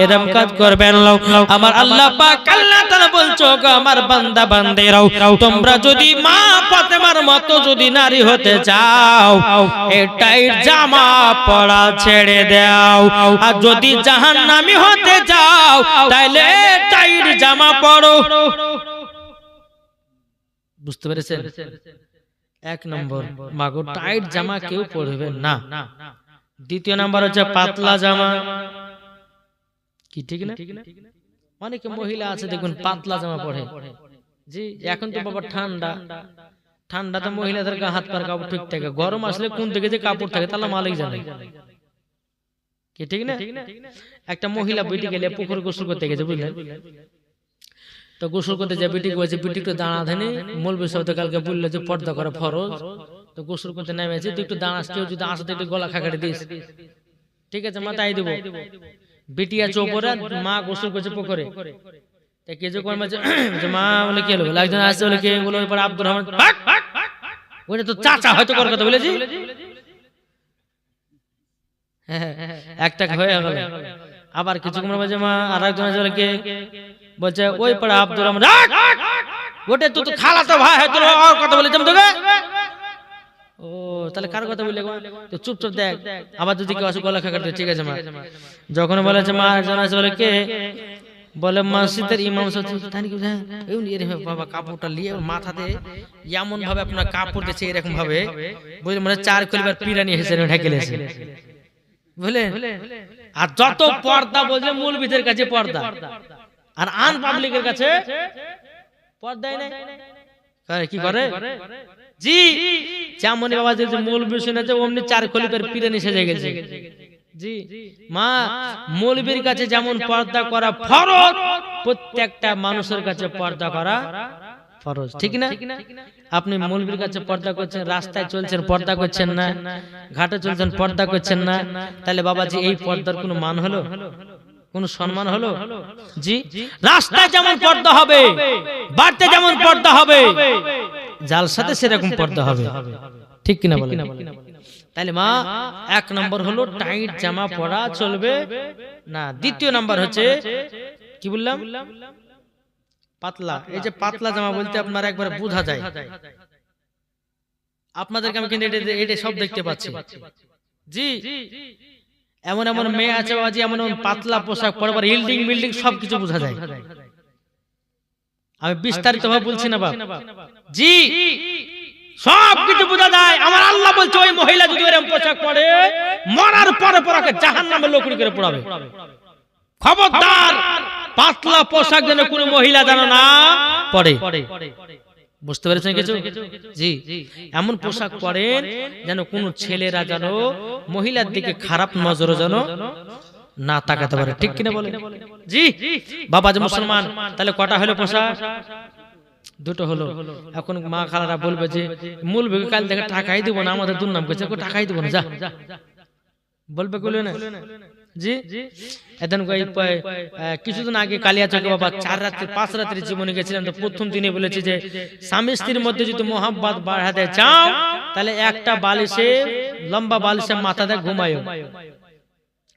এরকম কাজ করবেন না। আমার আল্লাহ পাক আল্লাহ তাআলা বলছো, আমার বান্দা বান্দিরাও, তোমরা যদি মা ফাতেমার মতো যদি নারী হতে চাও, এই টাইট জামা পরা ছেড়ে দাও। আর যদি জাহান্নামী হতে চাও, তাহলে টাইট জামা পরো। বুঝতে পেরেছেন? 1 নম্বর মাগো টাইট জামা কেউ পরবে না। 2 নম্বর হচ্ছে পাতলা জামা। কি ঠিক না? অনেকে মহিলা আছে দেখুন পাতলা জামা পরে। জি, এখন তো বাবা ঠান্ডা, ঠান্ডাতে মহিলাদের হাত পার কাপড় ঠিক থাকে, গরম আসলে কোন দিকে যে কাপড় থাকে তাহলে মালিক জানে। কি ঠিক না? একটা মহিলা বেটি গেলে পুকুরে গোসল করতে গেছে, বুঝলেন? তো গোসল করতে যে বেটি বলছে, বেটি একটু দাঁড়া ধানে, মৌলবি সাহেব তো কালকে বললো যে পর্দা করা ফরজ, তো গোসল করতে নেমেছে, তুই একটু দাঁড়াস, কেউ যদি আসতে একটু গলা খাকারে দিস, ঠিক আছে মা তাই দেবো। বেটি আছে ওপরে, মা গোসল করছে পুকুরে, কে যে মা বলে কি হলো, একজন আসছে বলে কে বলো, এরপরে আব্দুর রহমান, ওইটা তো চাচা হয়তো কর কথা বলেছি, একটা হয়ে গেল। আবার কিছুক্ষণ বলছে মা, আর একজন আছে বলে কে বলছে ওই পড়া আব্দুর রহমান, ওটা তো খালা তো ভাই তোর কথা বলে তোকে। ও তাহলে কার কথা বললে? তো চুপচাপ দেখ, আবার যদি কেউ আসে গলা খাকাতে, ঠিক আছে মা। যখন বলেছে মা একজন আছে বলে কে, বলে মসজিদের ইমাম বাবা কাপড়টা নিয়ে মাথাতে এমন ভাবে আপনার কাপড় দিয়েছে, এরকম ভাবে বুঝলেন, মানে 4 কলিবার পিরানি হিসেবে ঢেকে লেছে, বুঝলেন? আর যত পর্দা বলছে মৌলবীদের কাছে পর্দা, আর আন পাবলিকের কাছে পর্দাই নাই। কি করে? জি, যেমন বাবা যে মৌলবী শুনেছে অমনি 4 কলিবার পিরানি সেজে গেছে। জি মা, মৌলবীর কাছে যেমন পর্দা করা ফরজ, প্রত্যেকটা মানুষের কাছে পর্দা করা ফরজ, ঠিক না? আপনি মৌলবীর কাছে পর্দা করছেন, রাস্তায় চলছেন পর্দা করছেন না, ঘাটে চলছেন পর্দা করছেন না, তাহলে বাবাজি এই পর্দার কোনো মান হলো, কোন সম্মান হলো? জি, রাস্তায় যেমন পর্দা হবে, বাড়িতে যেমন পর্দা হবে, জালসাতে সেরকম পর্দা হবে, ঠিক কিনা বলেন? তাহলে মা 1 নম্বর হলো টাইট জামা পরা চলবে না। 2 নম্বর হচ্ছে কি বললাম, পাতলা। এই যে পাতলা জামা বলতে আপনার একবার বোঝা যায়, আপনাদেরকে আমি কিন্তু এটা সব দেখতে পাচ্ছি। জি, এমন এমন মেয়ে আছে বাবাজি, এমন এমন পাতলা পোশাক পরবার ইল্ডিং বিল্ডিং সবকিছু বোঝা যায়। আমি বিস্তারিত ভাবে বলছি না বাপ, জি সব কিছু বোঝা যায়। আমার আল্লাহ বলছে ওই মহিলা যদি এরকম পোশাক পরে মরার পরে পরাকে জাহান্নামে লকড়ি করে পোড়াবে। খবরদার পাতলা পোশাক যেন কোনো মহিলা যেন না পরে। বুঝতে পেরেছেন কিছু? জি এমন পোশাক পরেন যেন কোন ছেলেরা যেন মহিলার দিকে খারাপ নজরে যেন না তাকাতে পারে, ঠিক কিনা বলেন? জি বাবা যে মুসলমান, তাহলে কটা হলো পোশাক? দুটো হলো। এখন মা খালারা বলবে যে মূল কাল থেকে টাকাই দিব না, আমাদের দুর্নাম করছে, টাকাই দিব না, যা বলবে বলে না। জি এদিন কিছুদিন আগে কালিয়াচকে বাবা 4 রাত্রি 5 রাত্রি জীবনে গেছিলাম, তো প্রথম দিনে বলেছি যে স্বামী স্ত্রীর মধ্যে যদি মোহাব্বত বাড়াতে চাও তাহলে একটা বালিশে, লম্বা বালিশে মাথাতে ঘুমায়ো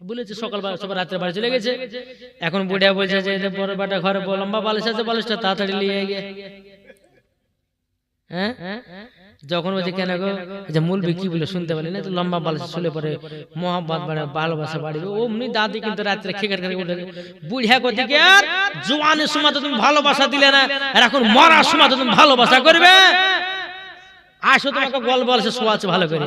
বলেছে। সকালবেলা সবাই রাত্রে বাড়ি চলে গেছে। এখন বুড়িয়া বলছে যে বড় বেটা ঘরে লম্বা বালিশ আছে, বালিশটা তাড়াতাড়ি নিয়ে গিয়ে। হ্যাঁ যখন বলছে কেন গো, যে মুলবি কি বলে শুনতে পারি না, তো লম্বা বালিশে শুলে পরে মোহাব্বত বাড়ে, ভালোবাসা বাড়বে। অমনি দাদি কিন্তু রাত্রে খেকার খেয়ে উঠে বুড়িয়া কোথেকে আর জোয়ানের সময় তো তুমি ভালোবাসা দিলে না, আর এখন মরার সময় তো তুমি ভালোবাসা করবে। আসো তোমাকে গল্প বলছে শোয়াচ্ছে ভালো করে।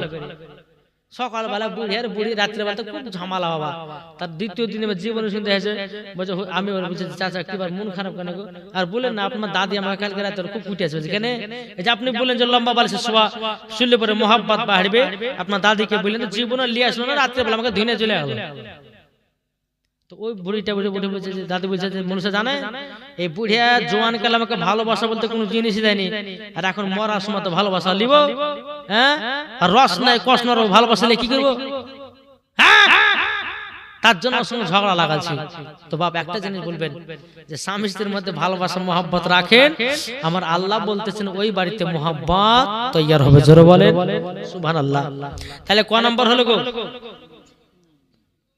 সকালবেলা বুড়ি রাত্রেবেলা তো খুব ঝামেলা বাবা। তার দ্বিতীয় দিনে জীবনে শুনতে এসে বলছে, আমি বলছি চাচা কিবার মন খারাপ কেন গো? আর বলেন না আপনার দাদি আমাকে কালকে রাতে খুব কুটিয়েছে। কেন? এই যে আপনি বললেন যে লম্বা বালিশে শোয়া, শুনলে পরে মোহাব্বত বাড়বে, আপনার দাদিকে বললেন জীবনে লিয়ে আসলো না, রাত্রেবেলা আমাকে ধুনে চলে গেল। তো ওই বুড়িটা বলছে যে দাদি বলছে যে মনুষ্য জানে এই বুড়িয়া জোয়ান কালে আমাকে ভালোবাসা বলতে কোনো জিনিসই দেয়নি, আর এখন মরার সময় তো ভালোবাসা লিব। হ্যাঁ আর রস নাই কষ্ট নাই, ভালোবাসলে কি করবো? তার জন্য সঙ্গে ঝগড়া লাগাচ্ছি। তো বাপ একটা জিনিস বলবেন যে স্বামী স্ত্রীর মধ্যে ভালোবাসা মোহাব্বত রাখেন, আমার আল্লাহ বলতেছেন ওই বাড়িতে মোহাব্বত তৈয়ার হবে। জোরে বলেন সুবহানাল্লাহ। তাহলে ক নম্বর হলো গো?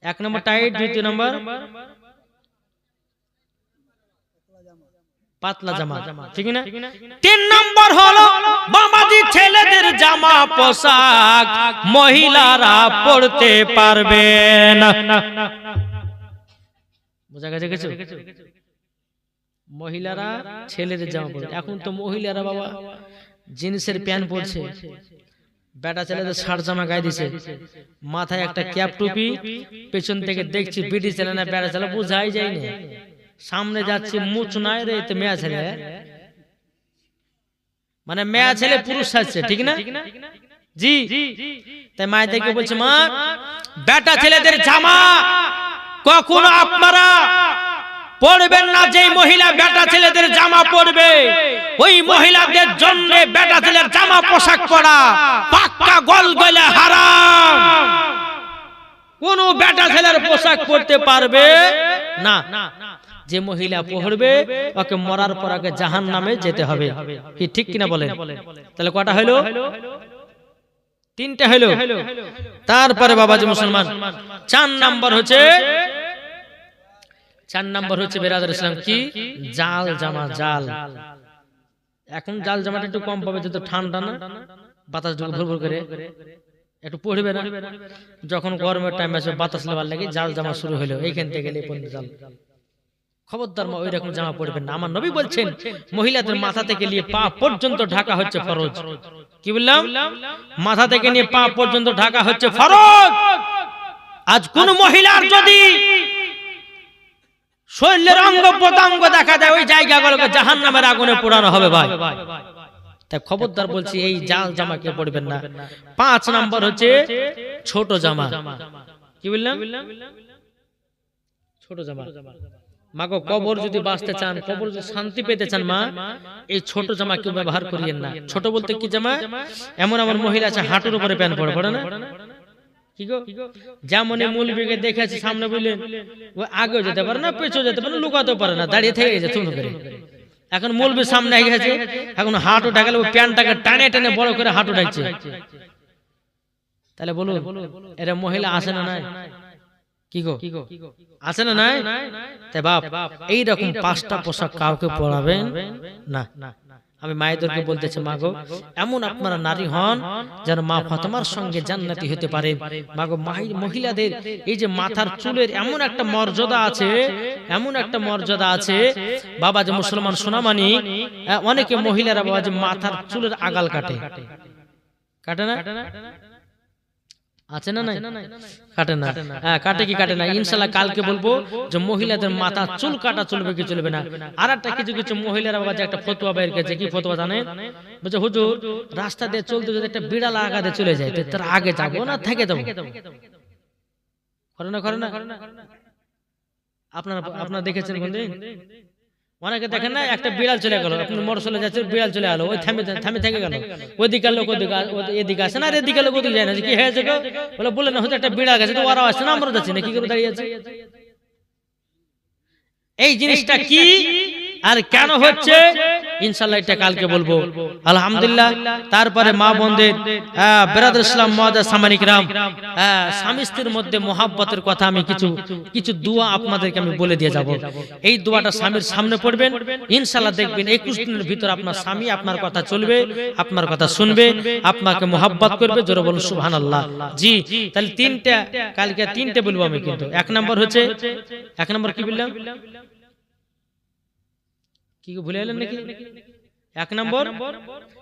1 নম্বর টাইট, 2 নম্বর পাতলা জামা, ঠিক না? 3 নম্বর হলো বাবাজি ছেলেদের জামা পোশাক মহিলারা পরতে পারবে না। বুঝা গেছে কিছু? মহিলারা ছেলেদের জামা পরবে। এখন তো মহিলারা বাবা জিন্সের প্যান্ট পরছে, বেটা ছেলেদের শার্ট জামা গায়ে দিছে, মাথায় একটা ক্যাপ টুপি, পেছন থেকে দেখছি বিডি ছেলে না বেটা ছেলে বুঝাই যায় না, সামনে যাচ্ছে মুচ নাই রে, তো মেয়া ছেলে, মানে মেয়া ছেলে পুরুষ সাজছে, ঠিক না? জি তাই মায়েদেরকে বলছে মা বেটা ছেলেদের জামা কখনো আপনারা পরবেন না। যে মহিলা বেটা ছেলেদের জামা পরবে ওই মহিলাদের জন্য বেটা ছেলের জামা পোশাক পরা পাক্কা গলগলে হারাম। কোন বেটা ছেলের পোশাক পরতে পারবে না। যে মহিলা পরবে ওকে মরার পর আগে জাহান্নামে যেতে হবে, কি ঠিক কিনা বলেন? তাহলে কটা হলো? 3টে হলো। তারপরে বাবাজি মুসলমান 4 নম্বর হচ্ছে বেরাদার ইসলাম কি? জাল জামা। জাল এখন জাল জামাটা একটু কম পাবে, যত ঠান্ডা না, বাতাস ঢুকে ভুরভুর করে, একটু পড়বে না। যখন গরমের টাইম আসবে বাতাস লেবার লাগে জাল জামা শুরু হলো, এইখান থেকে গেলে জাল। খবরদার মা ওই রকম জামা পরবেন না। আমার নবী বলছেন মহিলাদের মাথা থেকে নিয়ে পা পর্যন্ত ঢাকা হচ্ছে ফরজ। কি বললাম? মাথা থেকে নিয়ে পা পর্যন্ত ঢাকা হচ্ছে ফরজ। আজ কোন মহিলার যদি শরীরের অঙ্গ প্রত্যঙ্গ দেখা যায় ওই জায়গাগুলোকে জাহান্নামের আগুনে পোড়ানো হবে ভাই। তাই খবরদার বলছি এই জাল জামা কেউ পরবেন না। 5 নম্বর হচ্ছে ছোট জামা। কি বললাম? ছোট জামা। মাগো কবর যদি বাঁচতে চান, কবর যদি শান্তি পেতে চান মা, এই ছোট জামা কেউ ব্যবহার করিয়েন না। ছোট বলতে কি জামা? এমন আমার মহিলা আছে হাঁটুর উপরে প্যান্ট পরে না, কি গো? যেমন মৌলবীকে দেখেছি সামনে বললেন ও আগেও যেতে পারে না, পেছনে যেতে পারে না, লুকাতেও পারে না, দাঁড়িয়ে থেকে গেছে চুন করে। এখন মৌলবীর সামনে গেছে, এখন হাঁটু ঢাকালে ও প্যান্টটাকে টানে টানে বড় করে হাঁটু ঢাকছে। তাহলে বলুন এরা মহিলা আসে না নাই? কি গো আছে না নাই? তাই বাপ এইরকম 5টা পোশাক কাউকে পরাবেন না। আমি মায়েদেরকে বলতেছি, মা গো, এমন আপনারা নারী হন যেন মা ফাতেমার সঙ্গে জান্নাতি হতে পারেন। মা গো, মহিলাদের এই যে মাথার চুলের এমন একটা মর্যাদা আছে, এমন একটা মর্যাদা আছে বাবা, যে মুসলমান সোনামানি অনেকে মহিলারা বাবা যে মাথার চুলের আগাল কাটে, কাটে না? আছে না? নাই কাটে না? হ্যাঁ, কাটে কি কাটে না? ইনশাআল্লাহ কালকে বলবো যে মহিলাদের মাথা চুল কাটা চলবে কি চলবে না। আর একটা কিছু কিছু মহিলারা বাবা যে একটা ফতোয়া বের করেছে, কি ফতোয়া জানেন? বলছে, হুজুর রাস্তা দিয়ে চলতে যদি একটা বিড়াল আগাতে চলে যায় তো তার আগে যাবো না থেকে যাবো? করে না? করে না? আপনারা দেখেছেন কোনদিন? অনেকে দেখেন না, একটা বিড়াল চলে গেল, আপনি মোটর চলে যাচ্ছে, বিড়াল চলে গেল, ওই থামে থেকে গেল, ওইদিকে লোক এদিকে আসে না, আর এদিকে লোক ওদিকে যায় না, কি হয়েছে গো? বলে না, হয়তো একটা বিড়াল গেছে তো ওরাও আসছে না, আমরা যাচ্ছি না, কি করে দাঁড়িয়ে আছে? এই জিনিসটা কি আর কেন হচ্ছে ইনশাআল্লাহ এটা কালকে বলবো, আলহামদুলিল্লাহ। তারপরে মা বোনদের, বিরাদর ইসলাম মুআজ্জাজ সামানিক রাম, স্বামী স্ত্রীর মধ্যে মহব্বতের কথা আমি কিছু দোয়া আপনাদেরকে আমি বলে দিয়ে যাব। এই দোয়াটা স্বামীর সামনে পড়বেন, ইনশাআল্লাহ দেখবেন 21 দিনের ভিতর আপনার স্বামী আপনার কথা চলবে, আপনার কথা শুনবে, আপনাকে মহব্বত করবে। জোরে বলুন সুবহানাল্লাহ। জি, তাহলে কালকে তিনটে বলবো আমি, কিন্তু এক নম্বর হচ্ছে, এক নম্বর কি বললাম, কি ভুলে গেলেন নাকি? এক নম্বর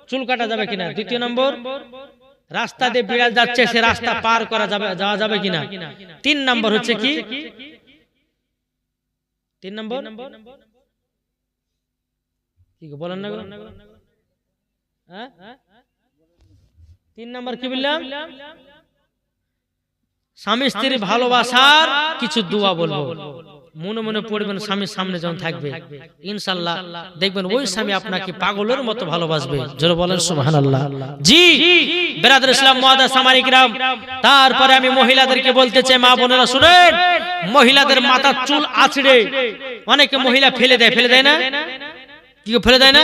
চুল কাটা যাবে কিনা, দ্বিতীয় নম্বর রাস্তা দিয়ে বিড়াল যাচ্ছে সে রাস্তা পার করা যাওয়া যাবে কিনা, তিন নম্বর হচ্ছে কি, তিন নম্বর কি বলেন না? হ্যাঁ, তিন নম্বর কি বললাম? স্বামী স্ত্রীর ভালোবাসার কিছু দোয়া বলবো, মনে মনে পড়বেন, স্বামীর সামনে যখন থাকবে ইনশাআল্লাহ দেখবেন ওই স্বামী আপনাকে পাগলের মতো ভালোবাসবে। জোরে বলেন সুবহানাল্লাহ। জি, বিরাদর ইসলাম মুআজ্জাজ সামানিক রাম, তারপরে আমি মহিলাদেরকে বলতে চাই, মা বোনেরা শুনেন, মহিলাদের মাথার চুল আছড়ে অনেকে মহিলা ফেলে দেয় না? কি ফেলে দেয় না?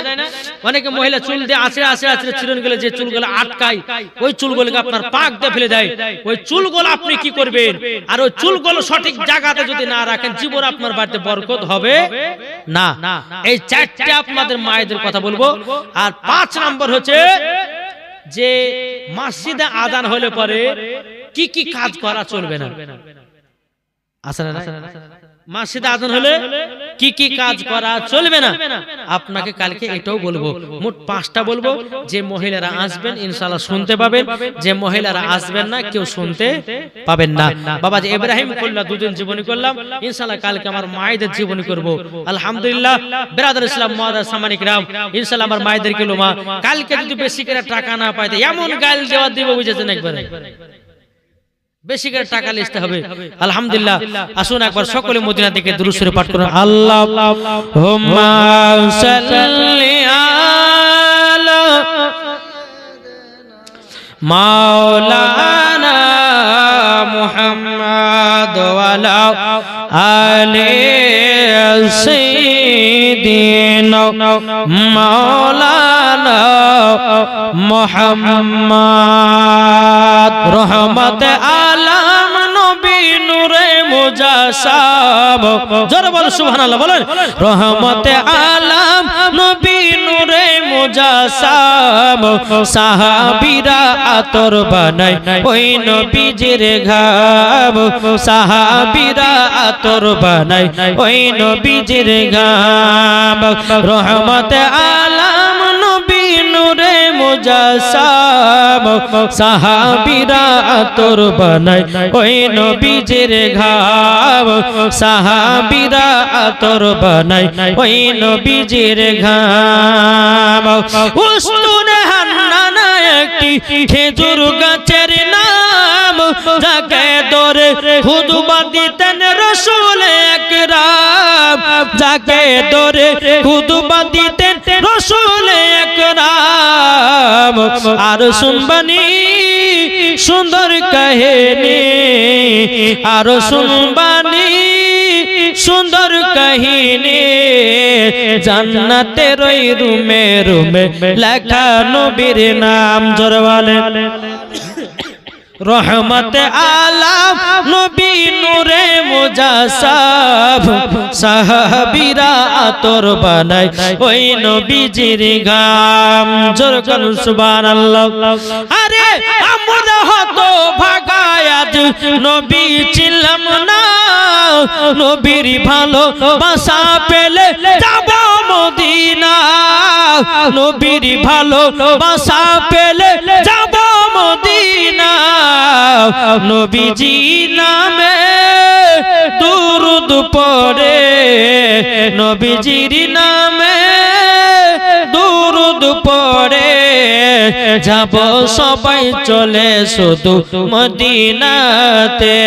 অনেকে মহিলা চুল দিয়ে আছড়ে চিরন গেলে যে চুলগুলো আটকায়, ওই চুলগুলোকে আপনার পাক দিয়ে ফেলে দেয়। ওই চুলগুলো আপনি কি করবেন? আর ওই চুলগুলো সঠিক জায়গাতে যদি না রাখেন, জীবন আপনার বাড়িতে বরকত হবে না। এই চারটি আপনাদের মায়েদের কথা বলবো। আর 5 নম্বর হচ্ছে যে মসজিদে আযান হলে পরে কি কি কাজ করা চলবে না। আসলে না, মসজিদে আযান হলে কি কি কাজ করা চলবে না, আপনাকে কালকে এটাও বলবো। মোট 5টা বলবো। যে মহিলারা আসবেন ইনশাআল্লাহ শুনতে পাবেন, যে মহিলারা আসবেন না কেউ শুনতে পাবেন না। বাবা যে ইব্রাহিম কল্লা 2 দিন জীবনী করলাম, ইনশাআল্লাহ কালকে আমার মায়েদের জীবনী করব। আলহামদুলিল্লাহ। বিরাদর ইসলাম মুআজ্জাজ সামানিক রাম, ইনশাআল্লাহ আমার মায়েদেরকে লোমা কালকে যদি বেশি করে টাকা না পাইতে এমন গাল দেওয়া দিব, বুঝেছেন? একবারে বেশি করে টাকা লিখতে হবে। আলহামদুলিল্লাহ। আসুন একবার সকলে মদিনা থেকে দুরূদ শরীফ পাঠ করুন। আল্লাহুম্মা সাল্লি আলা মাওলানা মুহাম্মদ ওয়া আলা আলি সাইয়্যিদিনা মাওলানা মুহাম্মদ রহমতে আলম নবী নূরে মুজাসসাম। জোরে বল সুবহানাল্লাহ, বলেন রহমতে আলম নবী নূরে মুজাসসাম। সাহাবীরা আতর বানায় ওই নবীজির ঘাম, সাহাবীরা আতর বানায় ওই নবীজির ঘাম। রহমতে আলম নবী নূরে মুজাসসাম, সাহাবীরা আতর বানায় ওই নবীজির ঘাম, সাহাবীরা আতর বানায় ওই নবীজির ঘাম। উস্তুনে হান্নানা একটি খেজুর গাছের নাম, যাকে ধরে খুতবা দিতেন রাসূল আকরাম, যাকে ধরে খুতবা দিতেন রাসূল আকরাম। আর শুনবানি সুন্দর কাহিনী, আর শুনবানি সুন্দর কাহিনী, জান্নাতের ওই রুমে রুমে লেখা নবীর নাম। জোরে বলেন রহমত আলাম নবী নূরে মুজাসসাব সাহাবীরা আতর বানায় ওই নবীজির ঘাম জোর করুন সুবহানাল্লাহ আরে আমরা হতো ভাগায় আজ নবী ছিলাম না নবীর ভালোবাসা পেলে যাব মদিনা নবীর ভালোবাসা পেলে যাব মদিনা নবীজি নামে দুরূদ পড়ে নবীজির নামে দুরূদ পড়ে যাব সবাই চলে শুধু মদিনাতে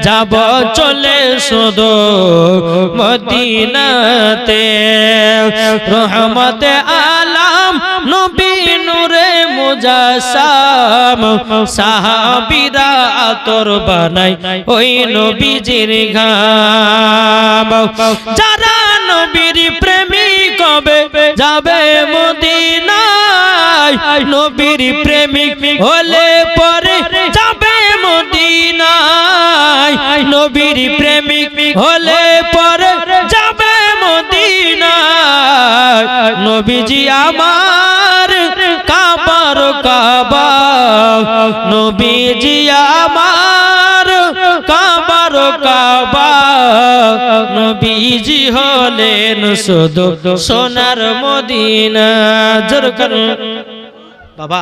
যাব চলে শুধু মদিনাতে রহমত আলাম নবী নূরে মুজাসসাম সাহাবীরা আতর বানায় ওই নবীজির ঘাম যারা নবীর প্রেমিক হবে যাবে মদিনায় নবীর প্রেমিক হলে পরে যাবে মদিনায় নবীর প্রেমিক হলে পরে যাবে মদিনায় নবীজি আমার কাবার কাবা নবীজি আমার কাবার কাবা নবীজি হলেন শুধু সোনার মদিনা জোর করুন বাবা